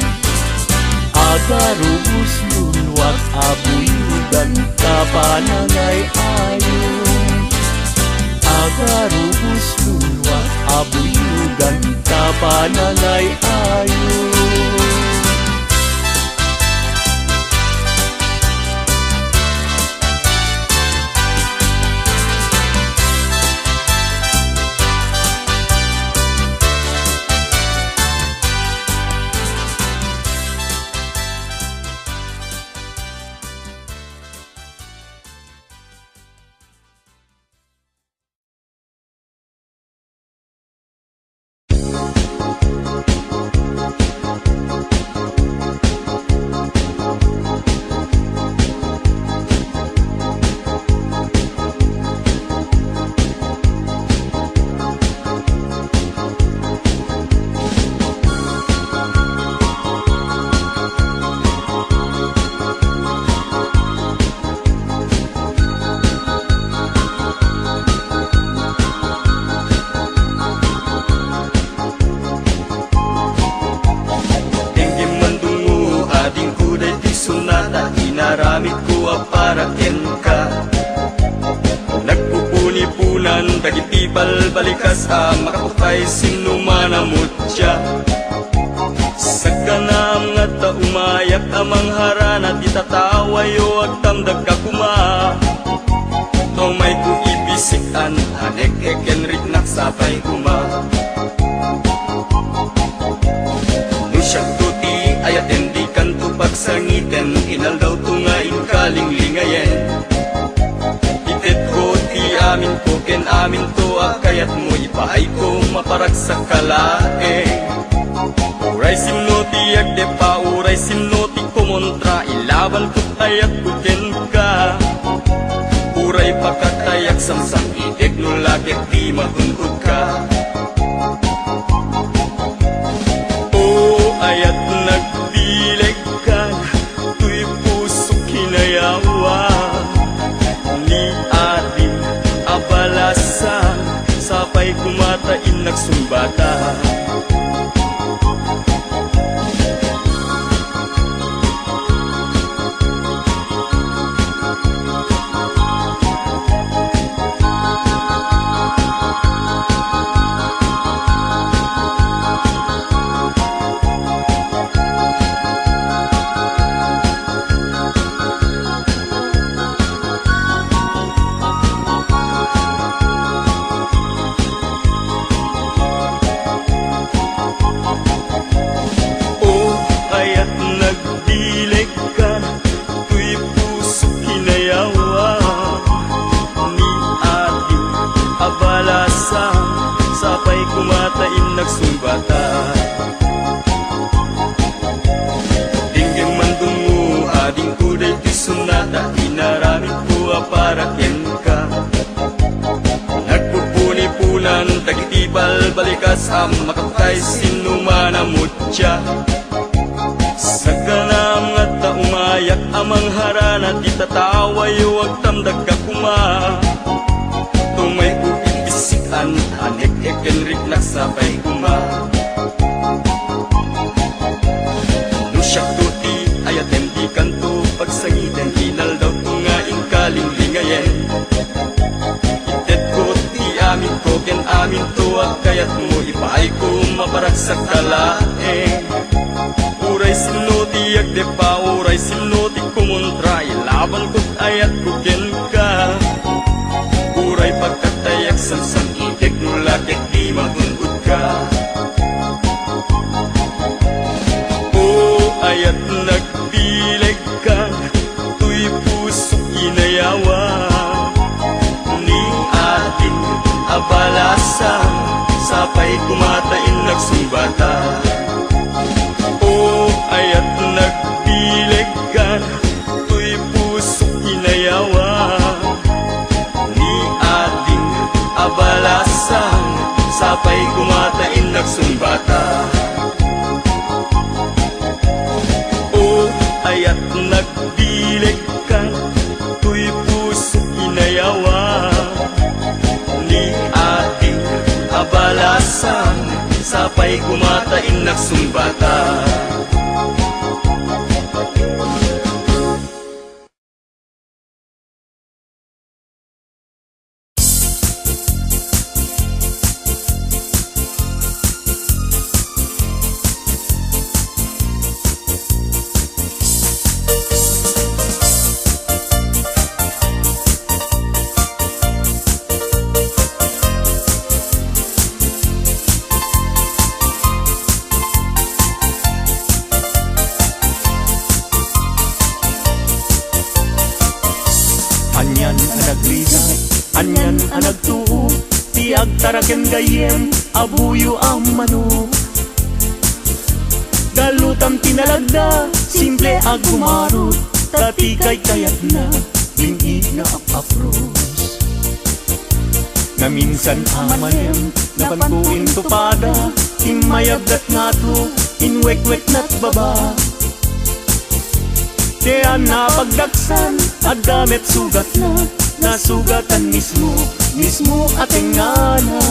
Agarubos lunwat abuyudan Kapanangay ayon Agarubos lunwat abuyudan Kapanangay ayon Inaramid ko para ken ka Nagpupuni-punan Dagiti balbalikas Makatupay sinumanamot siya Sa kanam nga ta umayak Amang harana Di tatawayo Ag tamdag ka kuma Tomay ko ibisikan Anek ekenrik naksapay kuma Nusyak tuti ayat endi kanto pagsangiten Inal daw tungain kalinglingayen Itet ko ti amin ko ken amin to Kayat mo ipaay ko maparag sa kalae Uray simno ti agdepa Uray simno ti kumontra Ilaban ko ayat ko ken ka Uray pakatayak samsam Ideg no lagek di magunkod ka Ayat nagdileg ka Tuy puso kinayawa Ni ating abalasa Sapay kumatain nagsumbata Sapay kumatain nagsumbata Dinggeng mandung mo Ading kuday ti sunata Inaramid ko para ken ka Nagpupuni-punan Dagiti balbalikas Makatay sinumanamot siya Sa kanam nga ta umayak Amang harana Di tatawayo Ag tamdag ka kuma Tumay bisikan Anek ekenrik naksapay kuma Nusyak tuti ayat endi kanto Pagsangiten inal daw tungaing kalinglingayen Itet ko ti amin ko ken amin to Kayat mo ipaay ko maparag sa kalae Uray simno ti agdepa Uray simno ti kumontra Ilaban ko't ayat ko ken ka Uray pagkatayak samsam Ideg no lagek di magunkod ka Ayat nagdileg ka Tuy puso kinayawa Ni ating abalasa Sapay kumatain nagsumbata Ayat nagdileg ka Tuy puso kinayawa Ni ating abalasa Sapay gumatain nagsumbata. O ayat nagdilig ka, tuy puso inayawa ni ating abalasan. Sapay gumatain nagsumbata. Anyan ang nagrigat, anyan ang nagtuo, tiag taraken gayem, abuyo ang manok. Galutam tinalagda, simple ag gumarot, tati kay kayat na, bingi na apapros. Na minsan amalem, napankuin tupada, timayagdat nga to, inwek-wek na't baba. Kaya napagdaksan, at damit sugat na, nasugatan mismo, mismo ating ngana.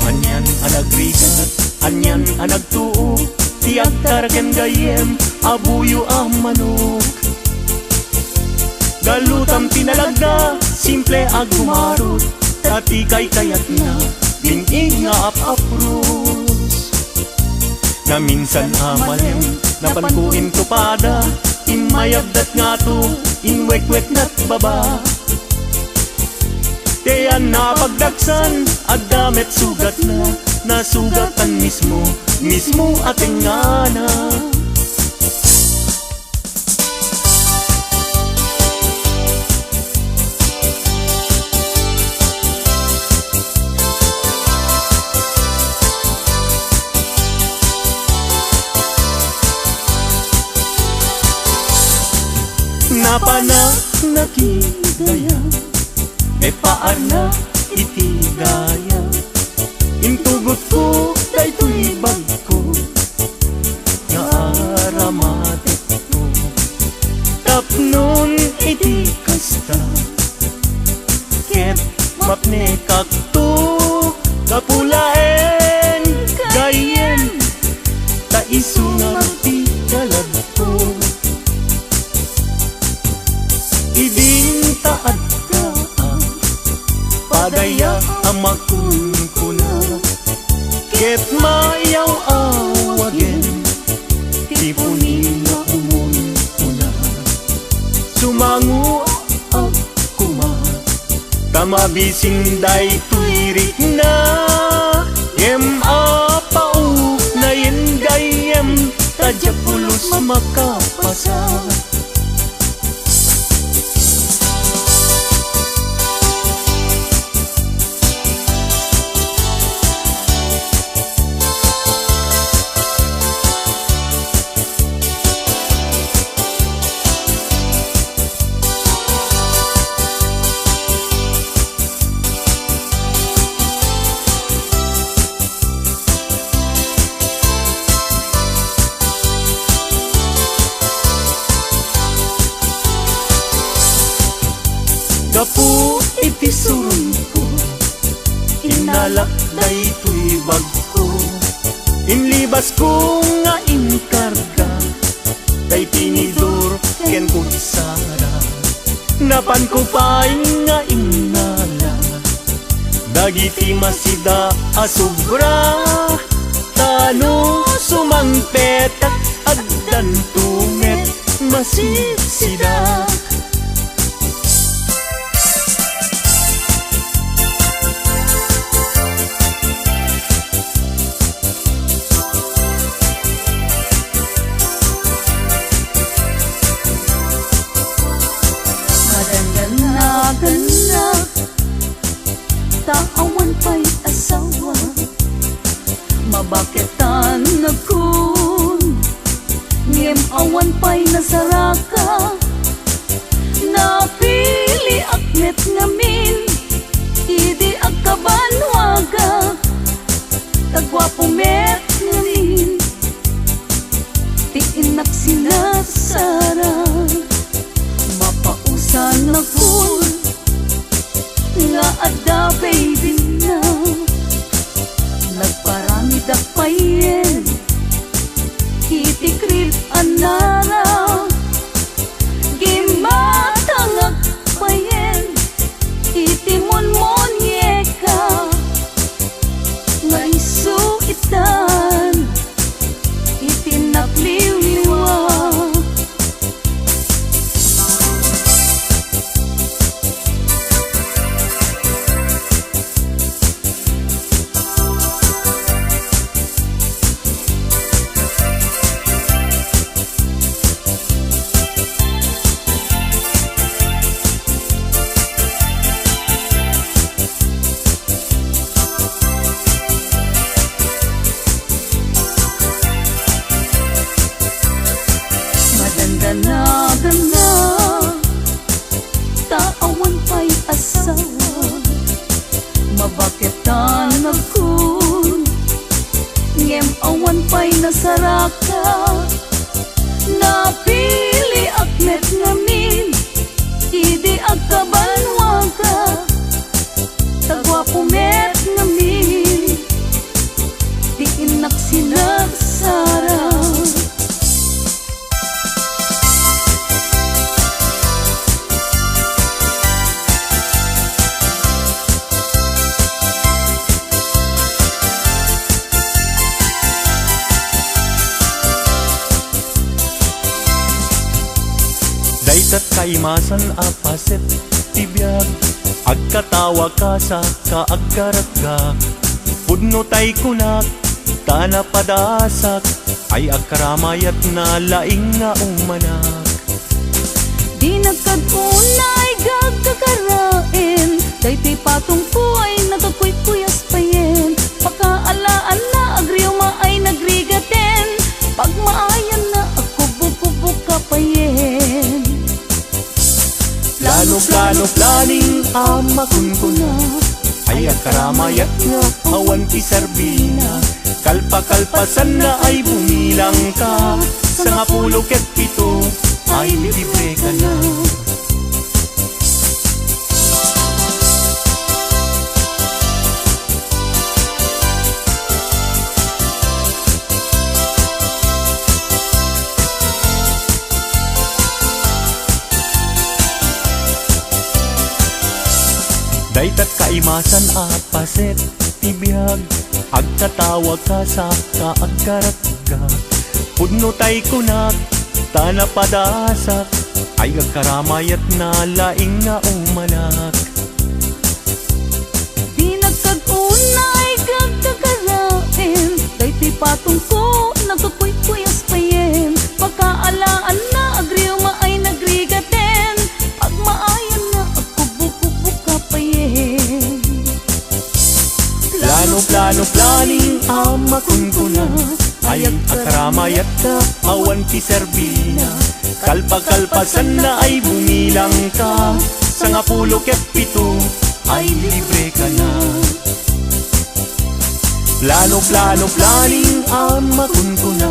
Anyan ang nagrigat, anyan ang nagtuo, tiag taraken gayem, abuyo ang manok. Galutam tinalagda, simple ag gumarot, tati kay kayat na, bingi nga apapros. Na minsan amalem, napankuin tupada, imayabdat nga to, inwek-wek na't baba. Kaya napagdaksan, at damit sugat na, nasugatan mismo, mismo ating ngana. Napana nakidaya, e paar na itigaya. Intugot ko, daytoy bag ko, nga aramatik ko. Tapnon iti kasta, ket mapne kakto, kapulaen gayen, taisungan ti kalagto. Iding taad ka, padaya amakun ko na, ket mayaw awagen, tipunin na umun ko na. Sumangu ako ma, tamabisin day tuirik na, yem apau na yen gayem, tadya pulos makapasa. Gapu iti surun ko, inalak daytoy bag ko, inlibas ko nga inkarga, day tinidor ken kutsara. Napan ko pa nga inala, dagiti masida asubra, tano sumangpetak agdan tumet masisida. Ganda aknet ngamin, idi agkabanwaga, tagwapo met ngamin, ti inak sinasara, mapausan na kun, nga adda baby na, nagparami da payen, iti krip anara, gimatangag payen, iti monmonyeka, nga isuitan, iti nagliwliwa. Madandanagan na, taawan pa'y asawa, mabaketan agkun, ngem awan pa'y nasaraka, napili aknet ngamin, idi agkabanwaga, tagwapo met ngamin, di inak sinagsara. Daytat kaimasan apaset tibiyag, agkatawa ka sa kaagkaragak, pudno tay kunak, tana padasak, ay agkaramayat na laing nga umanak. Di nagkagunay gagkakarain, dayti patong ko ay nagkakuy-kuyas payen, pakaalaan na agriuma ay nagrigaten, pagmaayan na ako bububuk ka payen. Plano planing amakun ko na, ay agkaramayat nga awan ti sarbina, kalpa-kalpasan na ay bumilang ka, sa nga 17 ay libre ka na. Daytat kaimasan apaset tibiyag, agtatawag ka sa kaagkaragak, pudno tay kunak, tana padasak, ay agkaramayat na laing nga umanak. Di nagkagunay gagkakarain, dayti patong ko nagkakuy-kuyas payen, pakaalaan na agriuma ay nagrigaten, pagmaayan na ako bububuk ka payen. Plano planing amakun ko na, ay agkaramayat na awan ti serbina, kalpa-kalpasan na ay bumilang ka, sa nga 17 ay libre ka na. Plano planing amakun ko na,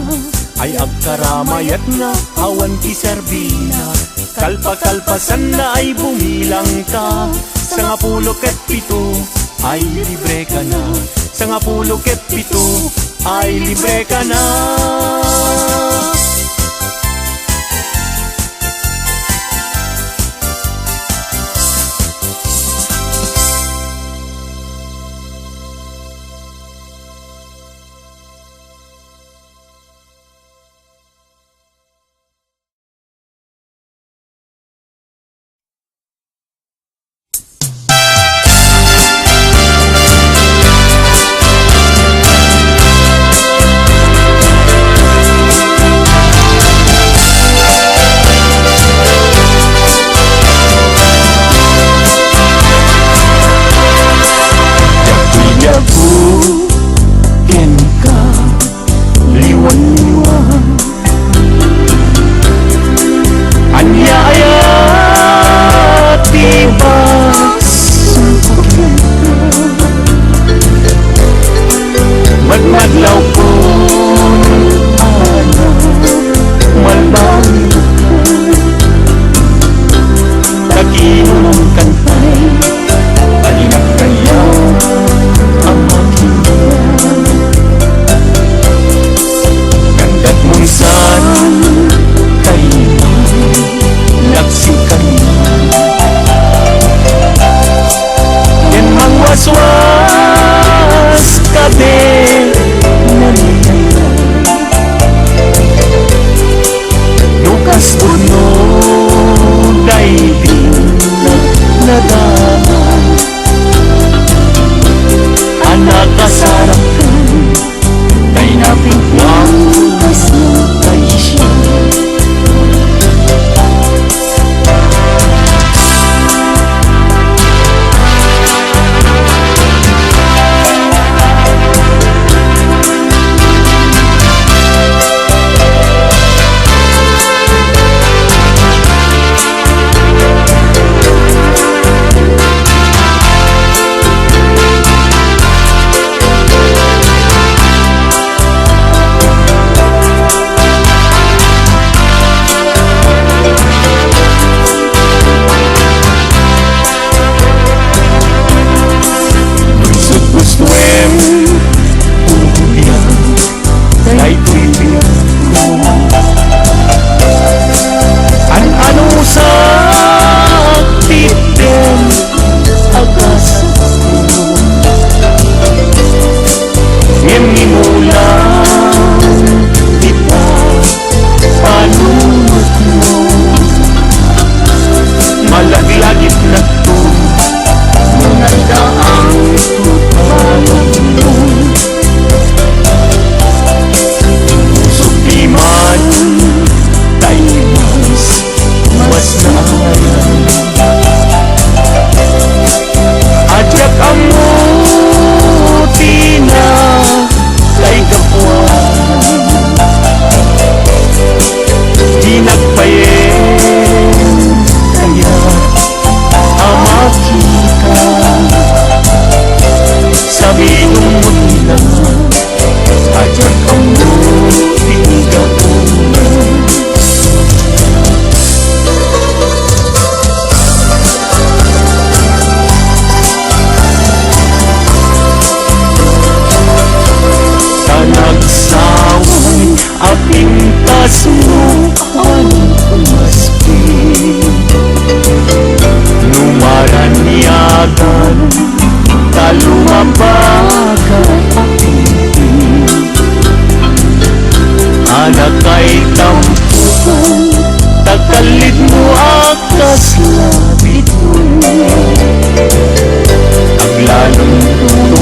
ay agkaramayat na awan ti serbina, kalpa-kalpasan na ay bumilang ka, sa nga 17 ay libre ka na, sa nga 17 ay libre ka na.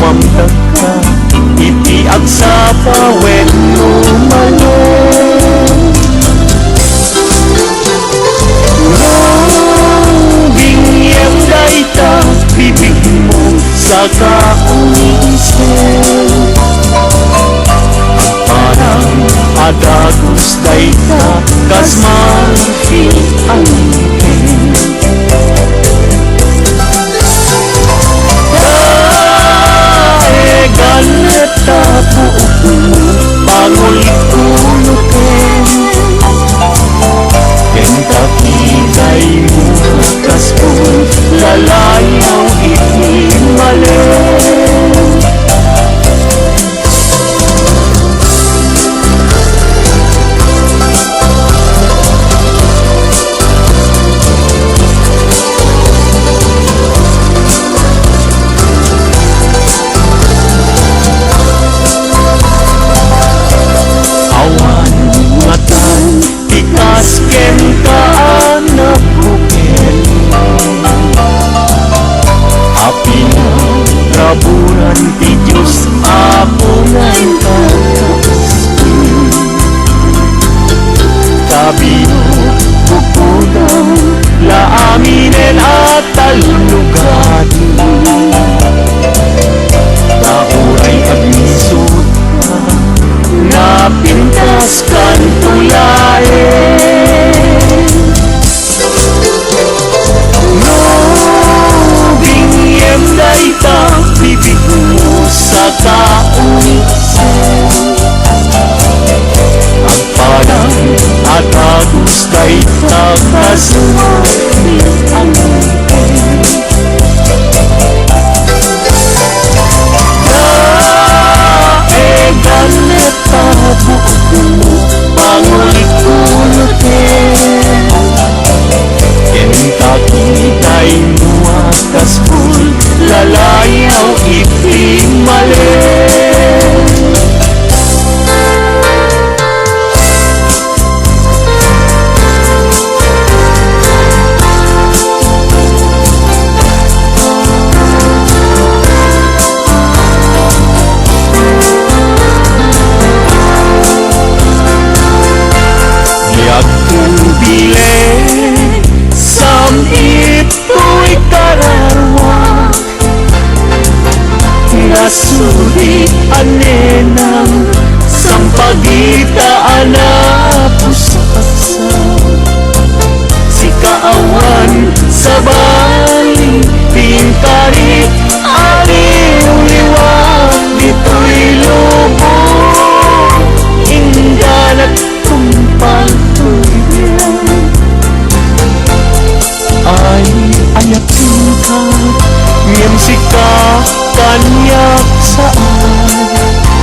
mamdag ka, itiag sa pawen lumalong. Bingyang dayta, bibig mo sa kaunisip. Parang adagos dayta, kas marfi ang ganeta buok mo, pangulit-unutin. Kentakigay mo kaspon, lalayaw ihimalin. Raburan ti Diyos apungan kakas Kabino bukudang laaminen at talunugado. Nauray agnisot ka, napintas kan tulain. Bingyem dayta, bibig mo sa kaunisip. Ang parang at agus dayta, kasumari ang ngipin. Daeganet pa buok mo, pangulit-unutin. Kentakitay mo akas full, lalayaw ipimalin. Sulit anenang sampagitaan na pusasa. Si kaawan sa bali, pintarit aliw-liwag, dito'y lubong, ingganat tumpal tuloy. Ay ayatin ka, ngem sika kanyak saan.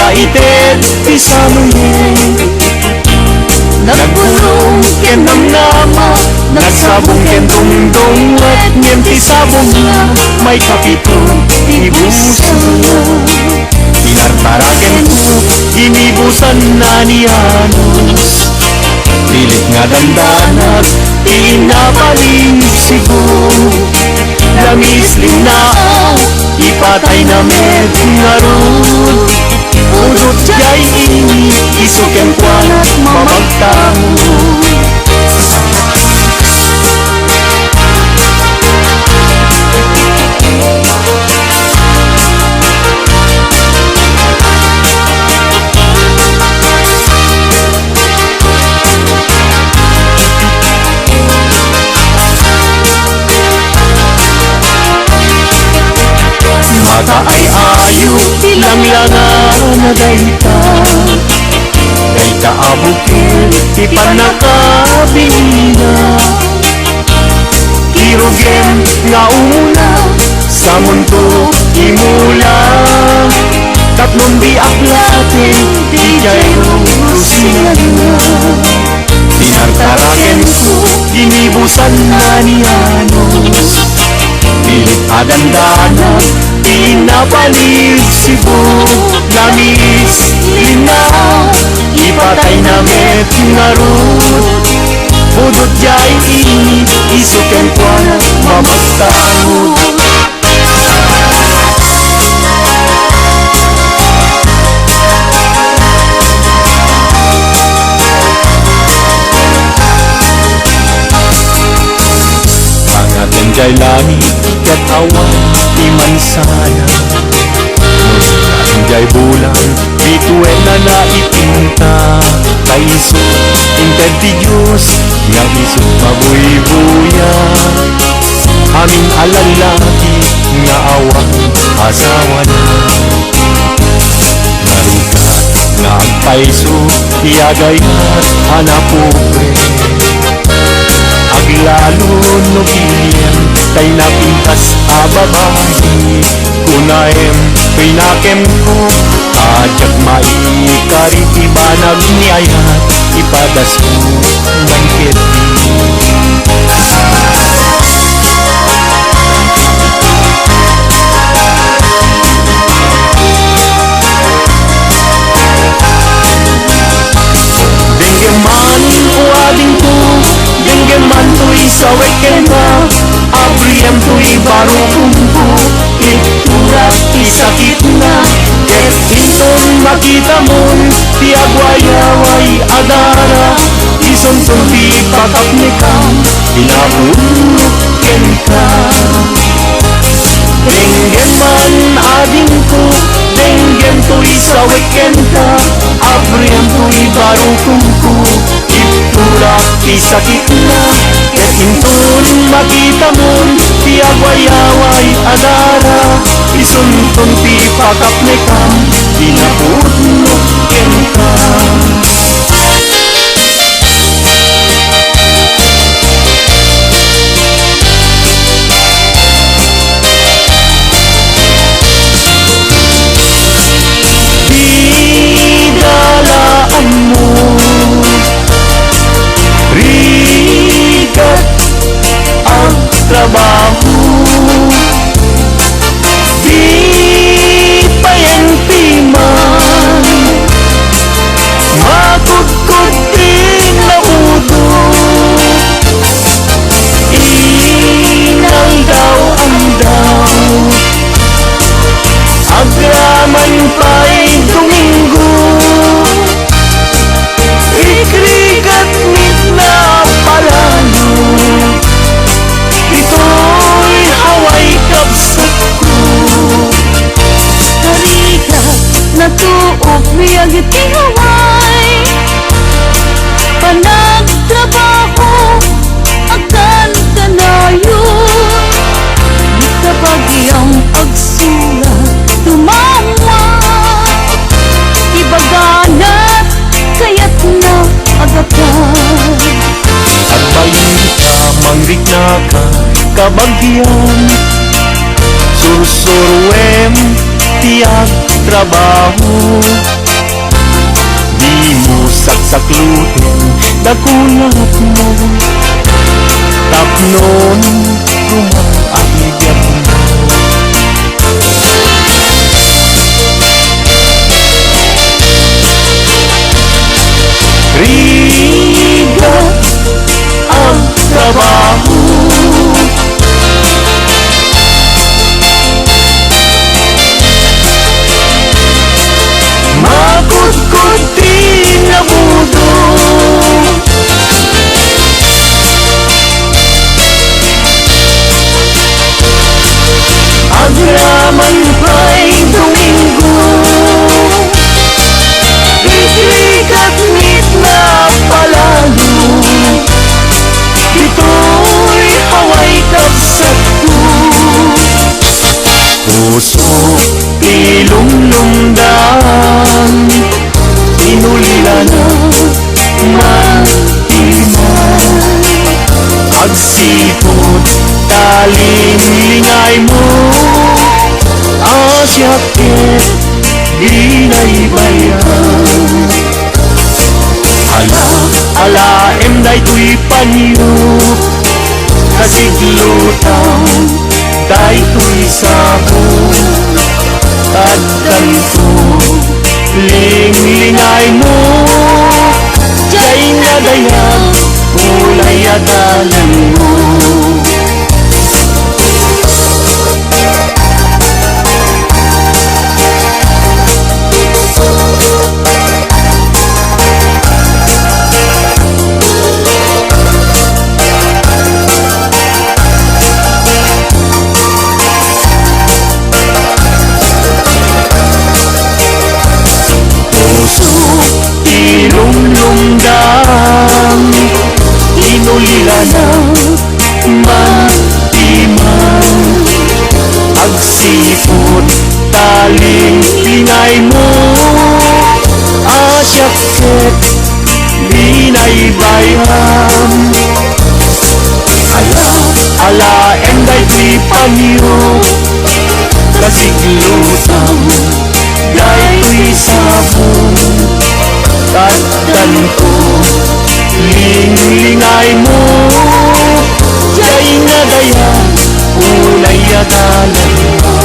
Naited ti Samuel, nagbulong ken namnama, nagsabong ken dungdong at ngem ti sabong na may kapito ti busa. Tinartaraken ko, inibusan na ni Anos, pilit nga dandanag, pinapaling sigo. Lamis linao, ipatay na med nga rod, udot jay ini, isuken kwan at mamagtango. Mata ay ayo, langlangan na dayta, dayta abukil, ipanakabina. Kirugen nga una, sa mundo imula, tatlong di aklatin, di jayong lusinan na. Tinartaraken ko, ginibusan na ni Anos, pilit adandanan, pinapalig sibo. Lamis linaw, ipatay na met nga rod, udot jay ini, isuken kwan at mamagtango. Angaten jay langit ket awan iman sana, jay bulan, bituin na naipinta, kay iso, inted ti Diyos, nga iso mabuy-buya. Aming alalaki, nga awang asawa na, narugat, nga agpaiso, iagayat, hanapupre. Aglalo no kilyan, kay napintas ababahi, kunaem, pinakem ko, ajak maikariti banag ni ayat, ipadas ko bangkit. Denggeman o ading ko, denggeman to'y saweken ka, abriyam to'y barukungko, iturat isakit na, ket hinton makita mon, ti agwayaway adara, isuntong ti patapnikam, pinabulok ken ka. Denggeman ading ko, denggem to'y saweken ka, abriyam to'y barukungko, iturat isakit na, ket hinton makita mon, ti agwayaway adara, isunton ti patapnikam, pinabulok ken ka. Didalaan mo, rigat ang trabaho, di payenti man, makudkod din na udo, inang daw ang daw, agraman pa'y Domingo, ikrigat mit na palalo, ito'y haway kapsat ko. Karigat na tuok riyag iti haway, panagtrabaho akan kanayon, di kabagyang agsulat tumawa, ibaganat kayat na agatan. At balita mangrik na ka, kabagyan, sursurwem, tiyak trabaho, saklutin dakulat mo tapnon rumah aibyan mo. Riga ang trabaho, magkudkod din na budo, agraman pa'y Domingo, islikat ngit na palalo, ito'y haway kapsat ko. Puso ilumlumdan, inulila na matiman, agsipot taling lingay mo, asyakit binaybayan. Alaem day tuy panyo, kasiglutang day tuy sabo, tagkanto ling-lingay mo, jay nadayag ulay adalan mo. Ilumlumdang, inulila na matiman, agsipot taling pinay mo, asyakit binaybayan. Alaem day tuy panyo, kasiglutang day tuy sabong, tagkanto ling-lingay mo, jay nadaya ulay adalan mo.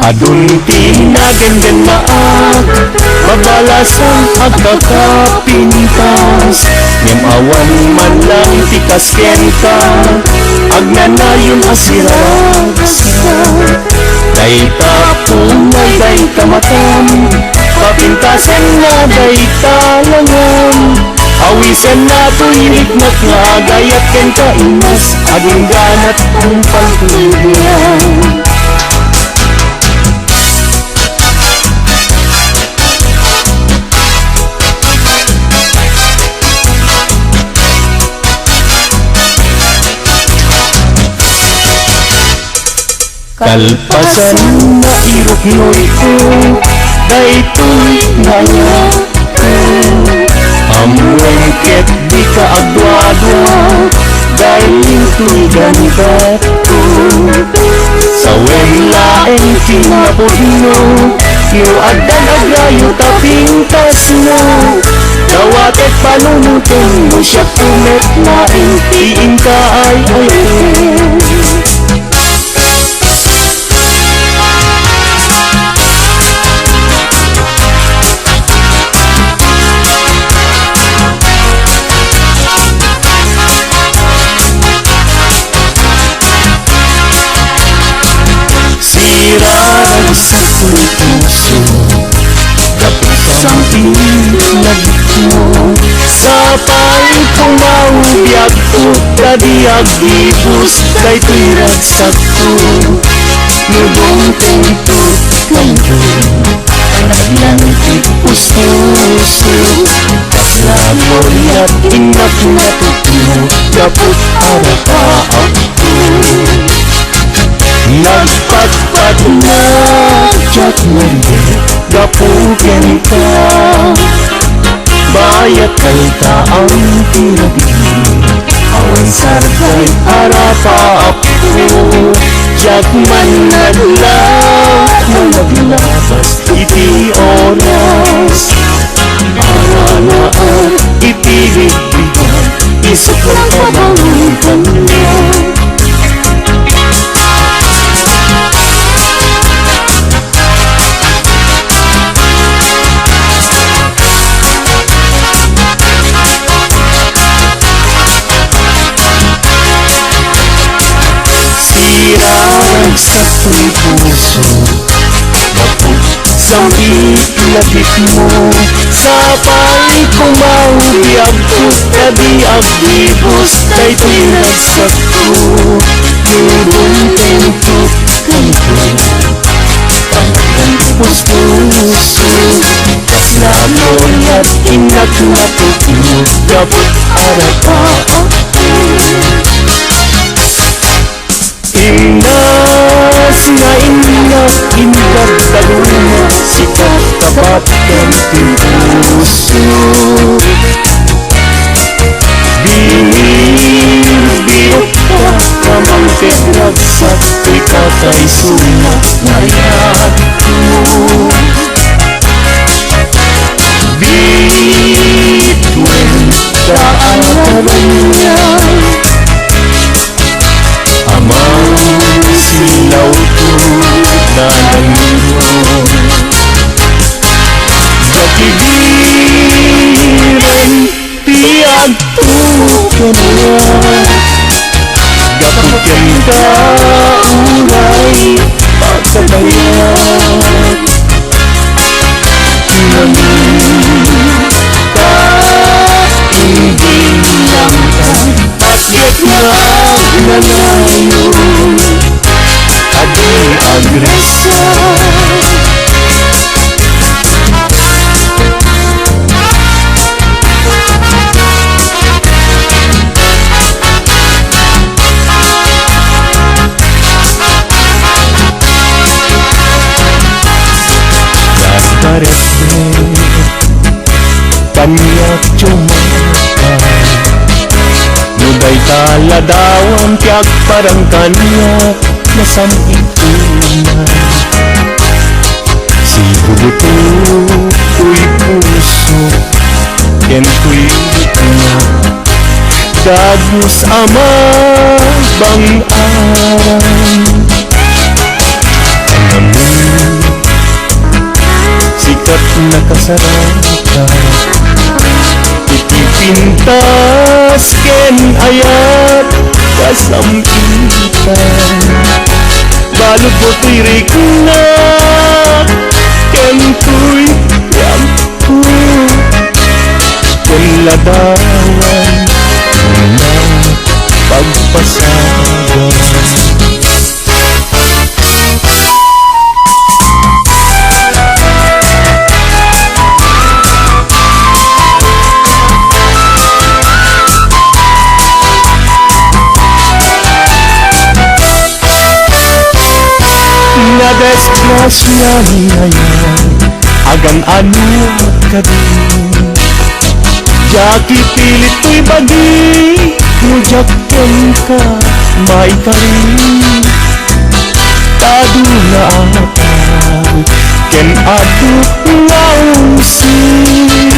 Adunting nagandan maag, mabalasang agkakapintas, ngem awan man lang tikas kenta, agnanayon asiragsa. Day tapong na day kamatam, papintasan na day talangan, awisan na tuyinig na kagayat ken kaimas, aging ganat ang pagtulyan. Kalpasan na irok noy ko, daytoy naya ko, amwengket di ka agwa-adwa, dahil to'y ganito ko. Sa weng laeng kinapod mo, No agdan agayo kapintas mo Dawatet panunutin mo siya kumet laing Tiin ka ay ayin Sirarag sa puso Kapit sa pinagit mo Sapay pumaubiag ko Kadiag ibus Kay tirag sa ko Nubong tentut kanto Naglantik puso Kaslamoy at inak na tutumo Kapit arapa ako Nagpatpat na Jat mandi Gapukin ka Bayat kalta ang tinabi Awan sarkay arapa ako Jag man naglaw Naglabas iti oras Ara na ang ipilig-bigan Isip lang pabangitan niya Sirarag sa tuy puso Napot sa labit mo Sapay kumaubiag ko Kadiag ibus Kay tinagsak ko Nurong tentot kanto Panagan puso Kaslamoy at inaklapot mo Gabot arapa ako Inas nga inas Indagdaluna Sikat tapat ng puso Binibiyok ka Kamangkit nagsak Ikatay suna Ngayat mo Bituin Kaalaman niya Amang silaw ko na nangyong Gakibiran tiyag tukan na Gaputyan ka uray pagkabayat Namin ka hindi lang ka Bakit nagnanayo Adi agresa Gasparete Kanyak cumaka Nuday taladawan Tiyak parang kanyak Nasamitunan Si bubuto Uy puso Ken tuy na Dagus ama Bang aran Namin Sikat na kasarata Itipintas ken ayat Kasampitan Balot mo tirik na Ken tuy yampu Ken ladawan Na pagpasagan Nadesgrasya ngayon Agan ano ka din Jaki pilit ko'y bagi Mujakyan ka May karin Tado na atang ken adu nga usig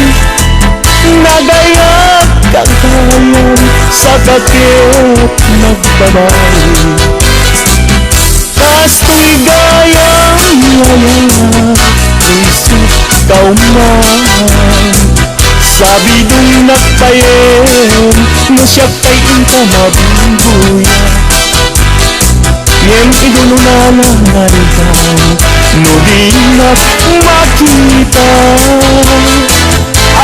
nagayat kagayan sa kakit nagbabawi kastoy gayang yaya isip kauman sabi dong nagpayen no siya kay inka mabubuya ngem idulo na nangaritaw no di makita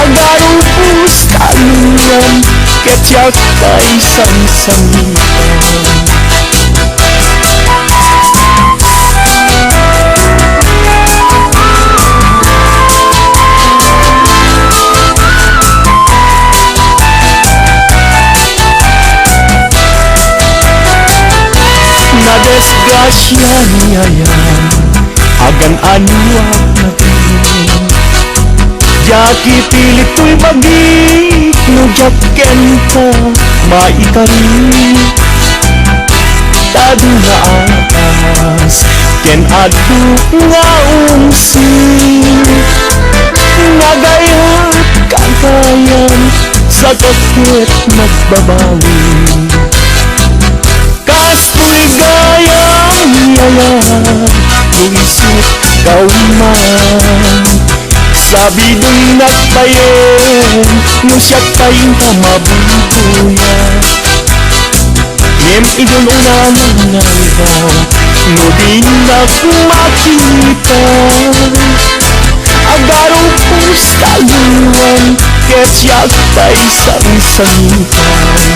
agarong pustaluan ket siya kay sansangitan na desgrasya niya yan agan anuak na tingin jaki pilit ko'y bagik no jaken ka maikari tadu nga atas ken adu nga umsir nagayat kagayan sa kakit magbabawi kastoy gayang yayan luisip kauman sabi dong nagpayen no siya kayong kamabubuya ngem idol una nangaldaw no di nagmakita agarong pustaluan ket siya kay sansangitan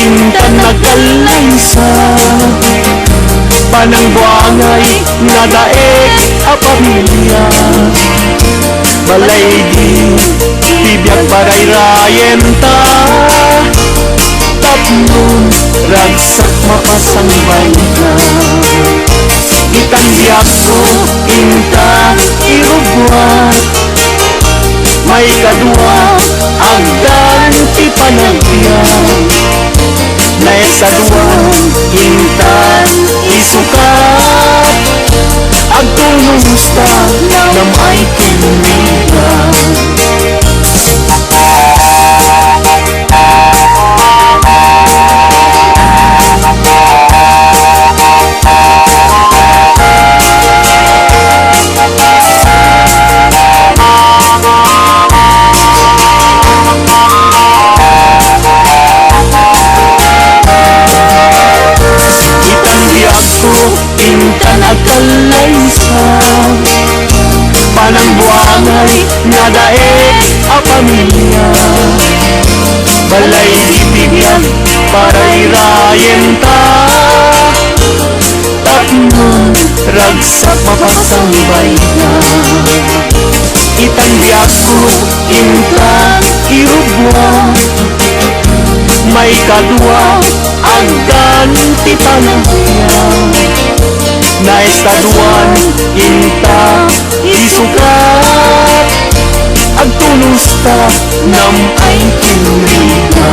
intan nagkalaysa panang buangay nga daek a pamilya balay di tibiyag baray rayenta tatlong ragsak mapasambay ka itan biyak ko inta irugwat may kadua agdan ti panagbiyak nae sa duwang intan isukat agtulungsta nam ay kinriga intan agkalaysa panang buangay nga daek a pamilya balay ibigyan paray rayenta tatlong ragsak mapasambay ka itan biyak ko intan irubwa may kadua agdan ti panagya na estaduan inta isukat agtulos ta nam ay kinriga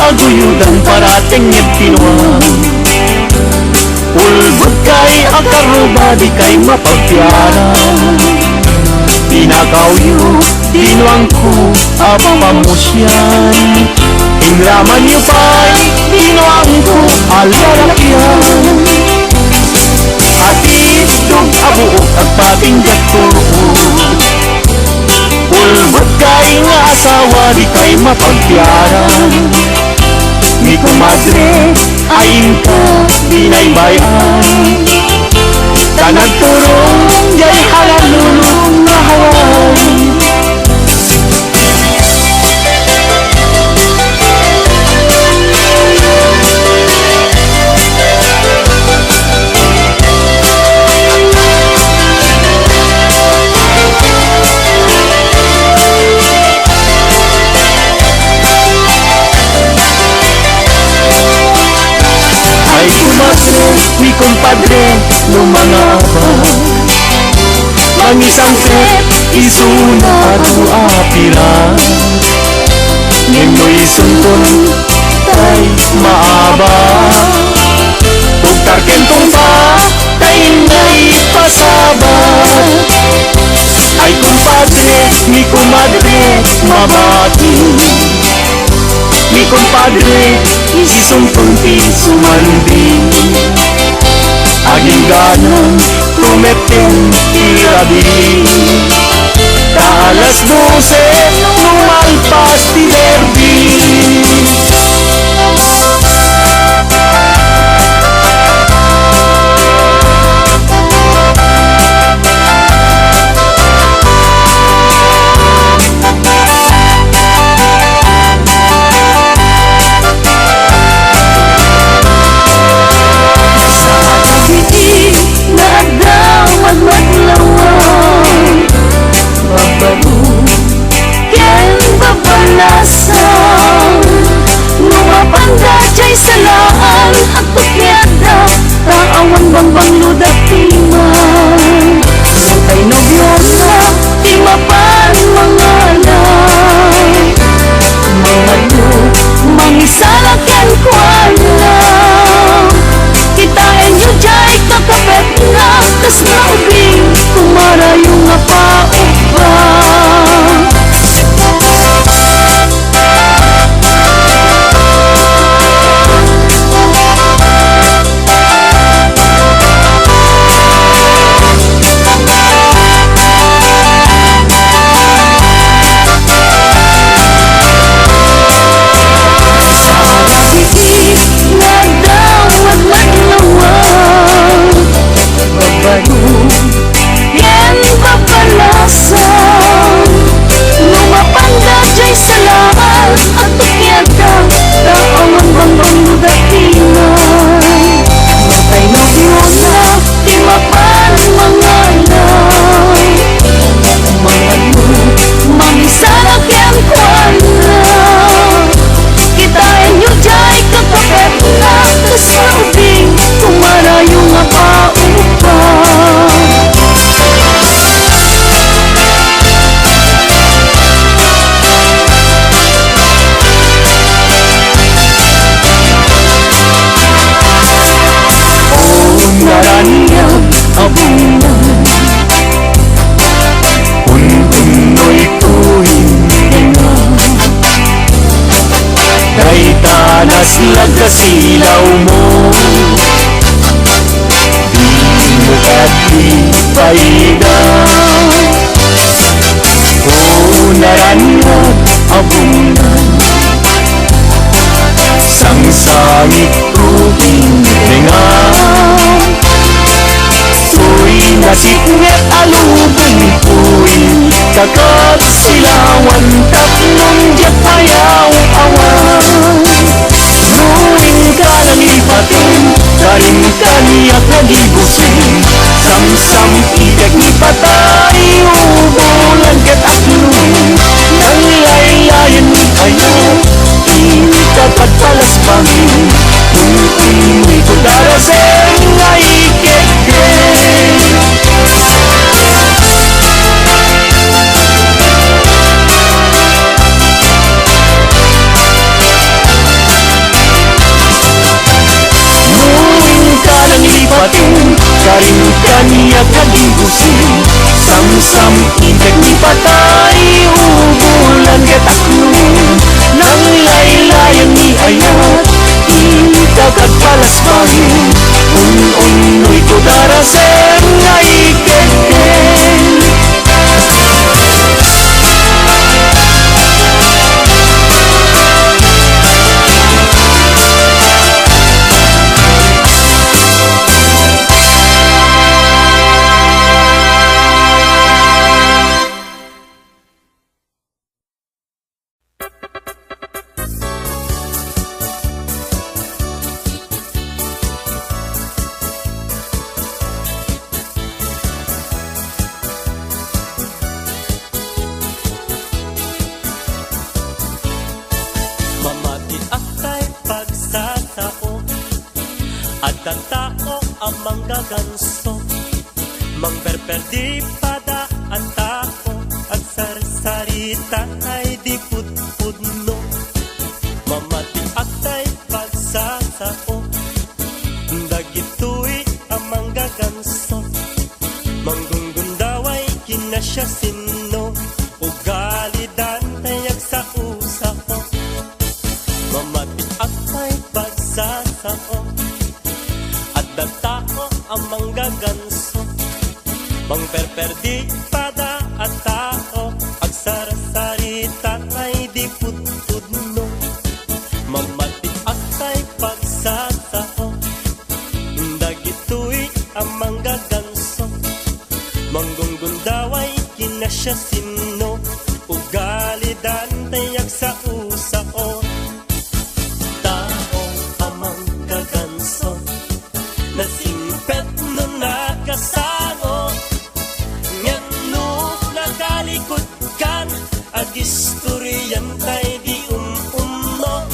aguyudan parating yung pinuang ulbot kay akaruba di kay mapagpiara pinakaw yu tinuang ko apamusyan Inraman niyo pa'y binuang ko alalakyan. Atid dog abuok at patinggat ko. Ulbot kay nga asawa di kay mapagtiaran. Ni kumadre ayin ka binaybayan. Tanagturong jay halalulong na hawan. Mi compadre, lumangabang mangisang trip, isuna atu apira. Nimoy suntun, tay maaba. Tugtar kentong pa, tay ngay pasabat. Ay compadre, mi comadre, mabati. Mi compadre, isumpun ti sumandi. Aging ganang tumeting irabi. Alas 12 lumalpas ti derby. Bang ludak timan Santay nobyosa Di mapan mangalay Mga luk Mangisalakyan kuala Kitain nyo jay kakapet na Kas naubing Kumara yung napaupa. Lagkasilaw mo Di mo kati paida O naranyag abungan Sangsangit rubing dengar Tuy nasitnget alubong tuy Kakat silawan tatlong jet ayaw awan Ruing ka ng ipatin, karin ka niyak nagibusin Sam-sam itek ni patay, ubulan ket akluin Nang laylayan ni kayo, ikapat palas bangin Kung imoy ko daraseng ay ikekek Karin kaniya kagigusin Sam-sam itek ni patay Ubulan ket akluin Nang layla dayang ni ayat ikaw kagpalas bahin un-unoy ko darasem nga iketen. Mamati akay pagsatao at ang tao ang manggaganso mangperperdi pada ang tao at sarsarita ay di putpudno. Mamati akay pagsatao dagito'y ang manggaganso manggunggundaway kinasya sino ugalidan tayag sa usapo. Mamati akay pagsasao at ang tao ang manggaganso mangperperdi pada at tao agsarasarita ay di putpudno. Mamati akay pagsasao dagito'y ang manggaganso manggunggundaway kinasya sino ugalidan tayag sa usao. Nasimpet no nakasango ngano nakalikod kan agistoryan tay di umno.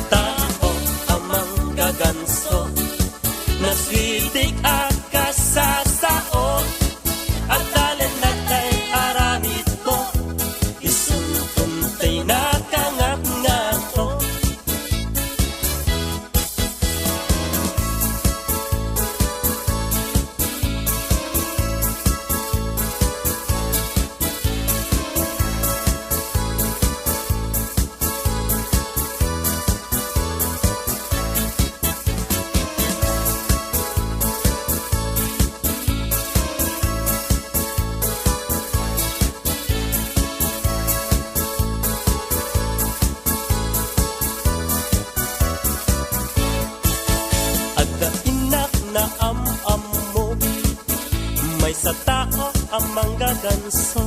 Tao amang gaganso naswitik akasasao at talen natay aramid mo isununtay nakangap-ngato. Na am mo may sa tao ang manggaganso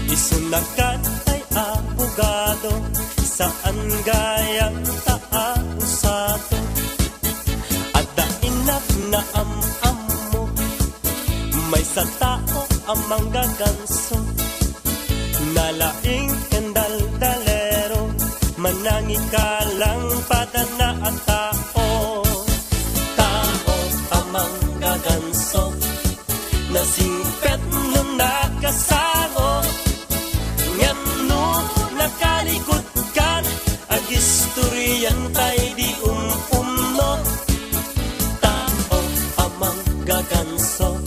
isunakan ay abogado saan gayang taasato at dainap na am mo may sa tao ang manggaganso nalaing kandaldalero manangikalang padana at tao. Manggaganso nasingpet no nakasango ngano nakalikod kan agistoryan tay di umno. Tao amang gaganso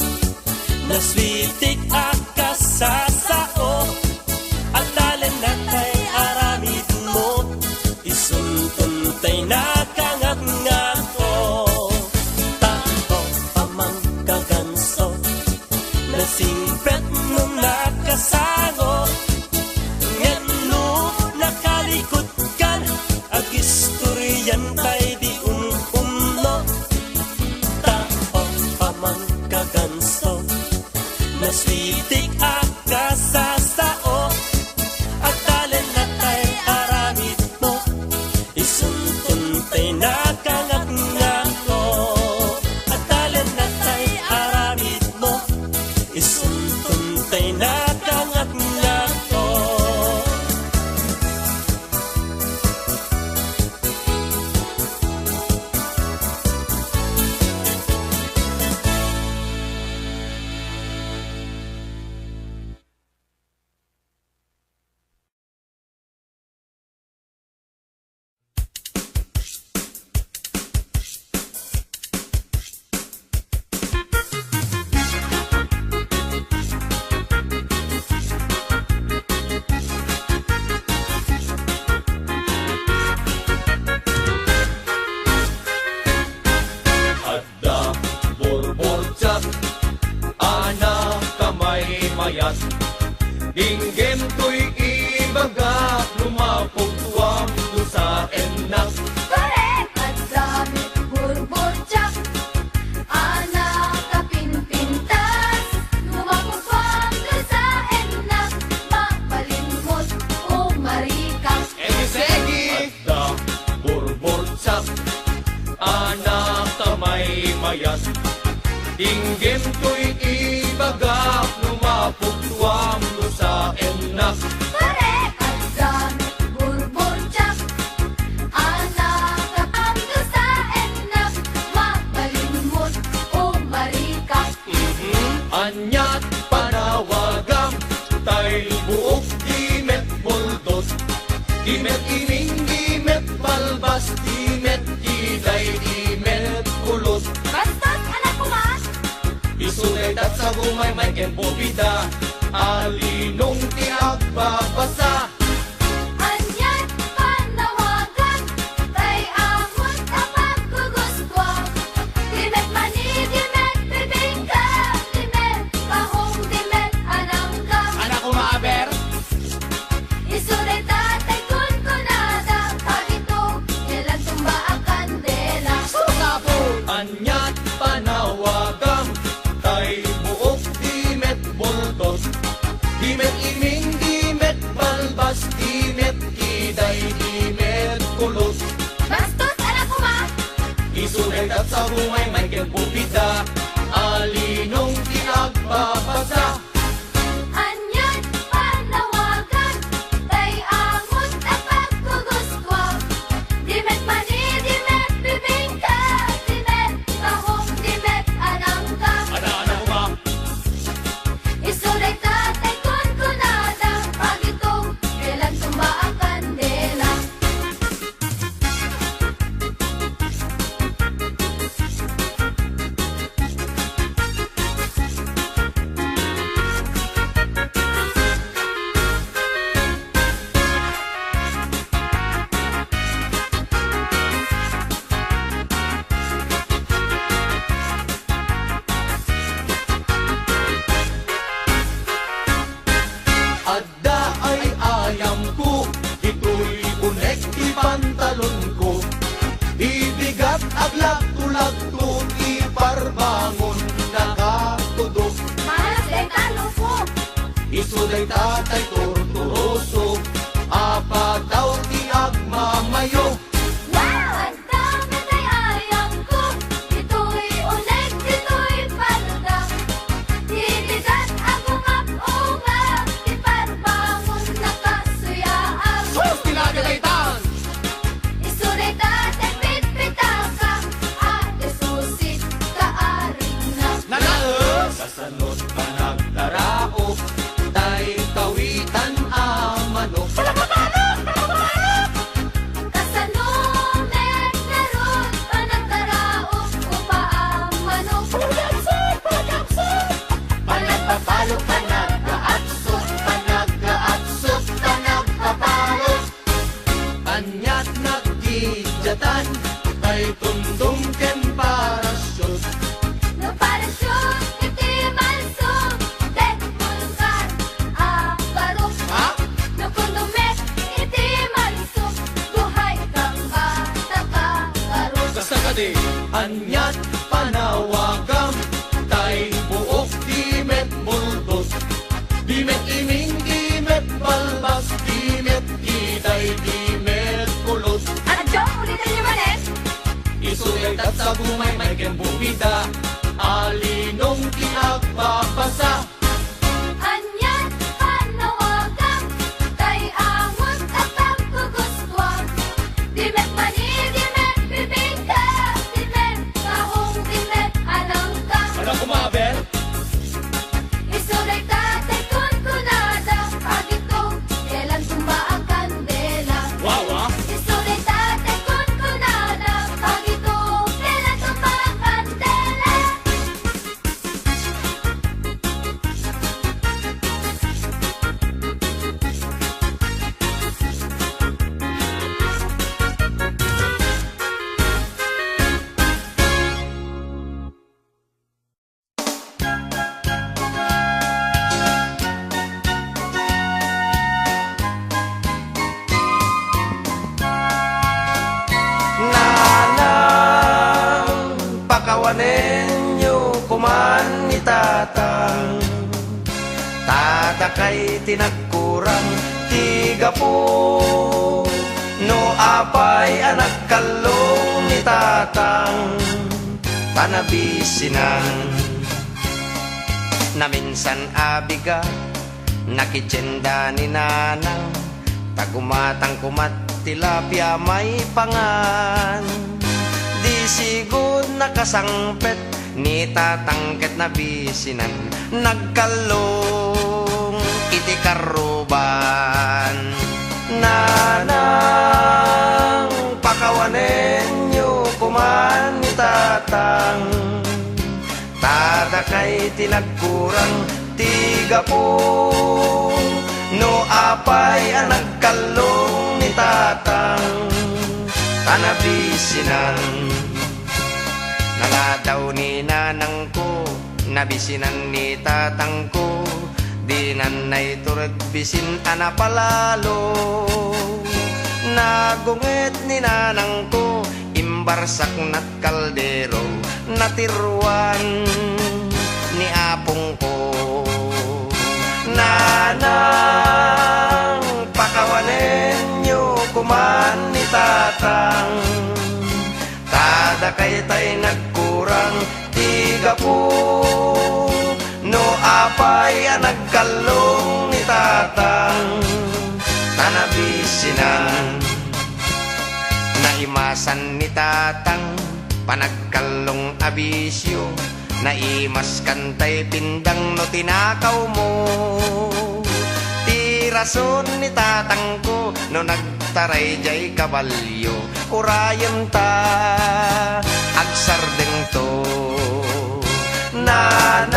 naswitik akasasao at talen natay aramid mo isuntun tay nakangap-ngato. Nasingpet no nakasango ngano nakalikod kan agistoryan tay di umno. Tao amang gaganso naswitik akasasao at talen natay aramid mo isuntun tay nakangap-ngato. At talen natay aramid mo isuntun tay nakangap-ngato. mayas. Dinggem to'y ibaga, lumapog tuwam do sa enak. Korek at gamit burbotsak, anak kapinpintas, lumapupang doon sa enak, mapalimot o marikas. Egi-segi! Adda, burbotsak, anak kamay mayas. Dinggem to'y ibaga, lumapog tuwam do sa enak. Korek at gamit burbotsak, anak kapang doon sa enak, mapalimot o marikas. Anyat panawagang tay buok dimet buldos, dimet ining dimet balbas, dimet iday dimet kulos. Bastos anak ko ma, Isuletat sa gumay may kempobida, alinong ti agbabasa. anyat panawagan, kay amon kapag gugustuhan. Dimet mani, dimet bibingka, dimet kahong, dimet anangka. Anak ko maaber, Isulay tatay kun kunada, pagito, ilan tumba ang kandela. anyat panawagang tay buok dimet buldos, dimet iming dimet balbas, dimet iday dimet kulos. Bastos anak ko ma, Isuletat sa humay may kempobida, alinong tinagbabasa. anyat panawagan, kay amon kapag gugustuhan. Dimet mani, dimet bibingka, dimet kahong, dimet anangka. Anak ko ma, Isulay tatay kun kunada, pagito, ilan tumba ang kandela. adda ay ayam ko, ito'y unek di pantalon ko. Ibigat aglak tulag to, iparbangon nakatudok. Malas ay talo po, Isuday tatay torturoso, apa daw ti agmamayo. wow! Ang dami ay ayang ko, ito'y unig, ito'y palda. Ibigat ako ngap-ungap, iparbangon na kasuyaan. Pinagalaytan! Isulay tatay pitpitaka, ate susit kaaring na. Nanaos! Kasanot pa nagdaraop, tay kawitan amano. Kasanumet meron pa nagdaraos upaamano. Panagpapalo, panagkaatsot, panagkaatsot, panagpapalo. Anyat nagkidyatan, kay tundong ken parasyon. No parasyon, iti malsong, tet mulkan, aparok. Ha? No kundumet, iti malsong, buhay kang bata kakarok. Kasakadi, anyat panawagam, tay buok dimet buldos, dimet iming dimet balbas, dimet iday dimet kulos. Adyo, ulitin niyo manin. Isuletat sa bumay may kembubida, alinong tinagbabasa. Anyat panawagan, kay amon kapag gugustuhan. Dimet mani, dimet bibingka, dimet kahong, dimet anangka. Anak ko maaber, Isulay tatay kun kunada, pagito, kailan tumba ang kandela. wawa, Isulay tatay kun kunada, pagito, kailan tumba ang kandela. kay tinagkurang tiga po. No apay anak kalong ni tatang tanabisinan. Na minsan abiga nakitsenda ni nanang, tagumatang kumat tilapia may pangan. Di sigud nakasangpet ni tatangket na bisinan, nagkalong iti karuban. Nanang pakawanen nyo kuman ni tatang, tada kay tinagkurang tiga po. No apay ang nagkalong ni tatang tanabisinan. Naladaw ni nanang ko, nabisinan ni tatang ko, di nanay turag bisin anapalalo. Nagungit ni nanang ko, imbarsak nat kaldero, natiruan ni apong ko. Nanang pakawanen nyo kuman ni tatang, tada kay tay nagkurang tiga po. No apay ang nagkalong ni tatang tanabisinan. Naimasan ni tatang panagkalong abisyo, naimas kantay pindang no tinakaw mo. Tirason ni tatang ko no nagtaray jay kabalyo, urayan ta agsardeng to. Nanang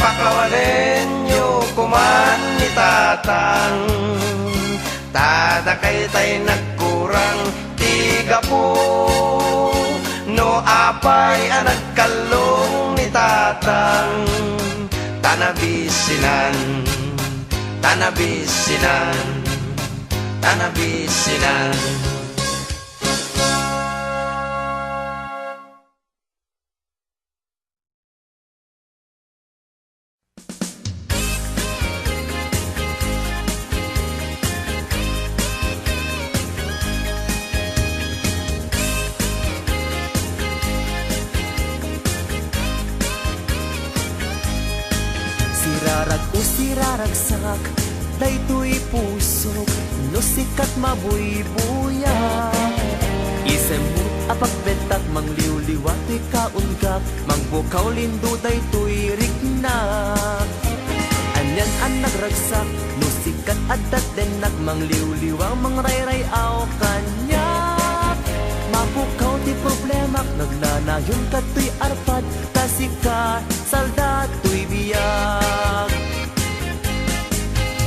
pakawanen nyo kuman ni tatang, tada kay tay nagkurang tiga po. No apay ang nagkalong ni tatang tanabisinan, tanabisinan, tanabisinan. Sirarag o siraragsak, daytoy pusok, no sikat mabuybuya. Isemut apagbetak, mangliwliwat to'y kaungkak, mangbukaw lindo daytoy rignak. Anyan ang nagragsak, no sikat adat denak, mangliwliwang mangrayrayaw kanyak. Mabukaw ti problemak, nagnanayon ka to'y arpad, kasika salda to'y biyag.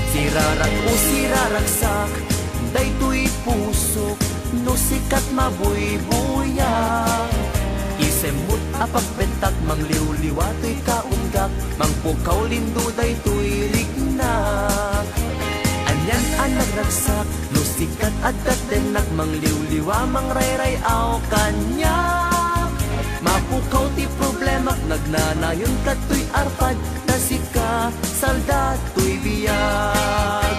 Sirarag o siraragsak, daytoy pusok, no sikat mabuybuyak. Isemut apagbetak, mangliwliwa to'y kaunggak, mangpukaw lindo daytoy rignak. Anyan ang nagragsak, no sikat adat denak, mangliwliwa mangrayrayaw kanyak. Mapukaw ti problemak, nagnanayon ka to'y arpad, nasika salda to'y biyag.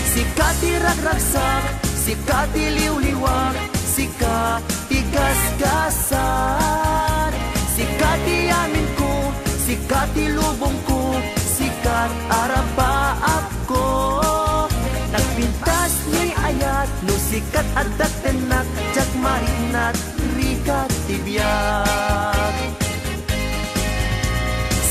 Sika ti ragragsak, sika ti liwliwak, sika ti gasgasan. Sika ti amin ko, sika ti lubong ko, sikat arapaap ko. Nagpintas ni ayat, no sikat adat tenak, jak marinat rikat tibiyag.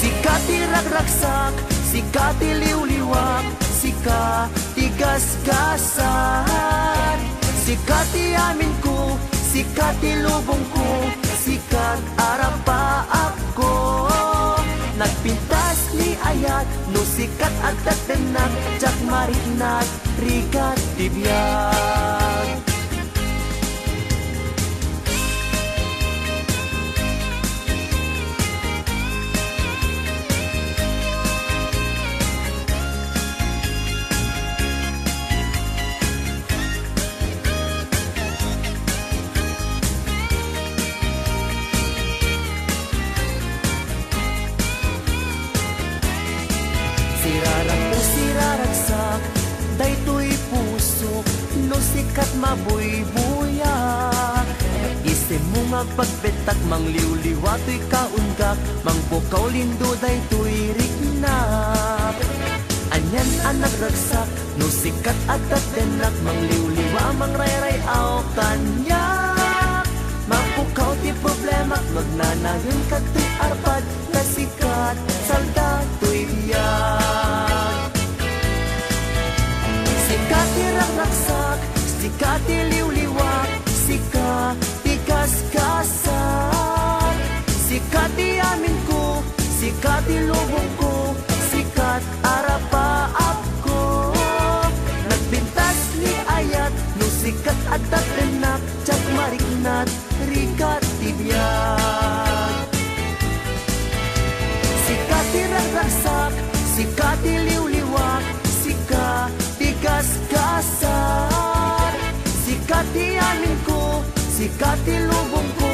Sika ti ragragsak, sika ti liwliwak, sika ti gasgasan. Sika ti amin ko, sika ti lubong ko, sikat arapaap ko. Nagpintas ni ayat, no sikat adat tenak, jak marinat rikat tibiyag. Sirarang o siraragsak, daytoy puso, no sikat mabuybuyak. Isim mo nga pagbetak, mang liwliwato'y kaunggak, mang bukaw lindo daytoy rignak. Anyan ang nagragsak, no sikat at tatenak, mang liwliwa, mang rayray aw kanyak. Mapukaw ti problema, magnanayon kato'y arpad, kasikat, salda to'y biyag. Sikat ti ragraksak, sikat ti liwliwak, sikat ti kaskasak. Sikat ti amin ko, sikat ti lubong ko, sikat arapaap ko. Nagbintas ni ayat, no sikat at tatenak, tsak mariknat, rikat ti biyag. Sikat ti ragraksak, sikat ti liwliwak, sikat ti kaskasak. Sikat ti amin ko, sikat ti lubong ko,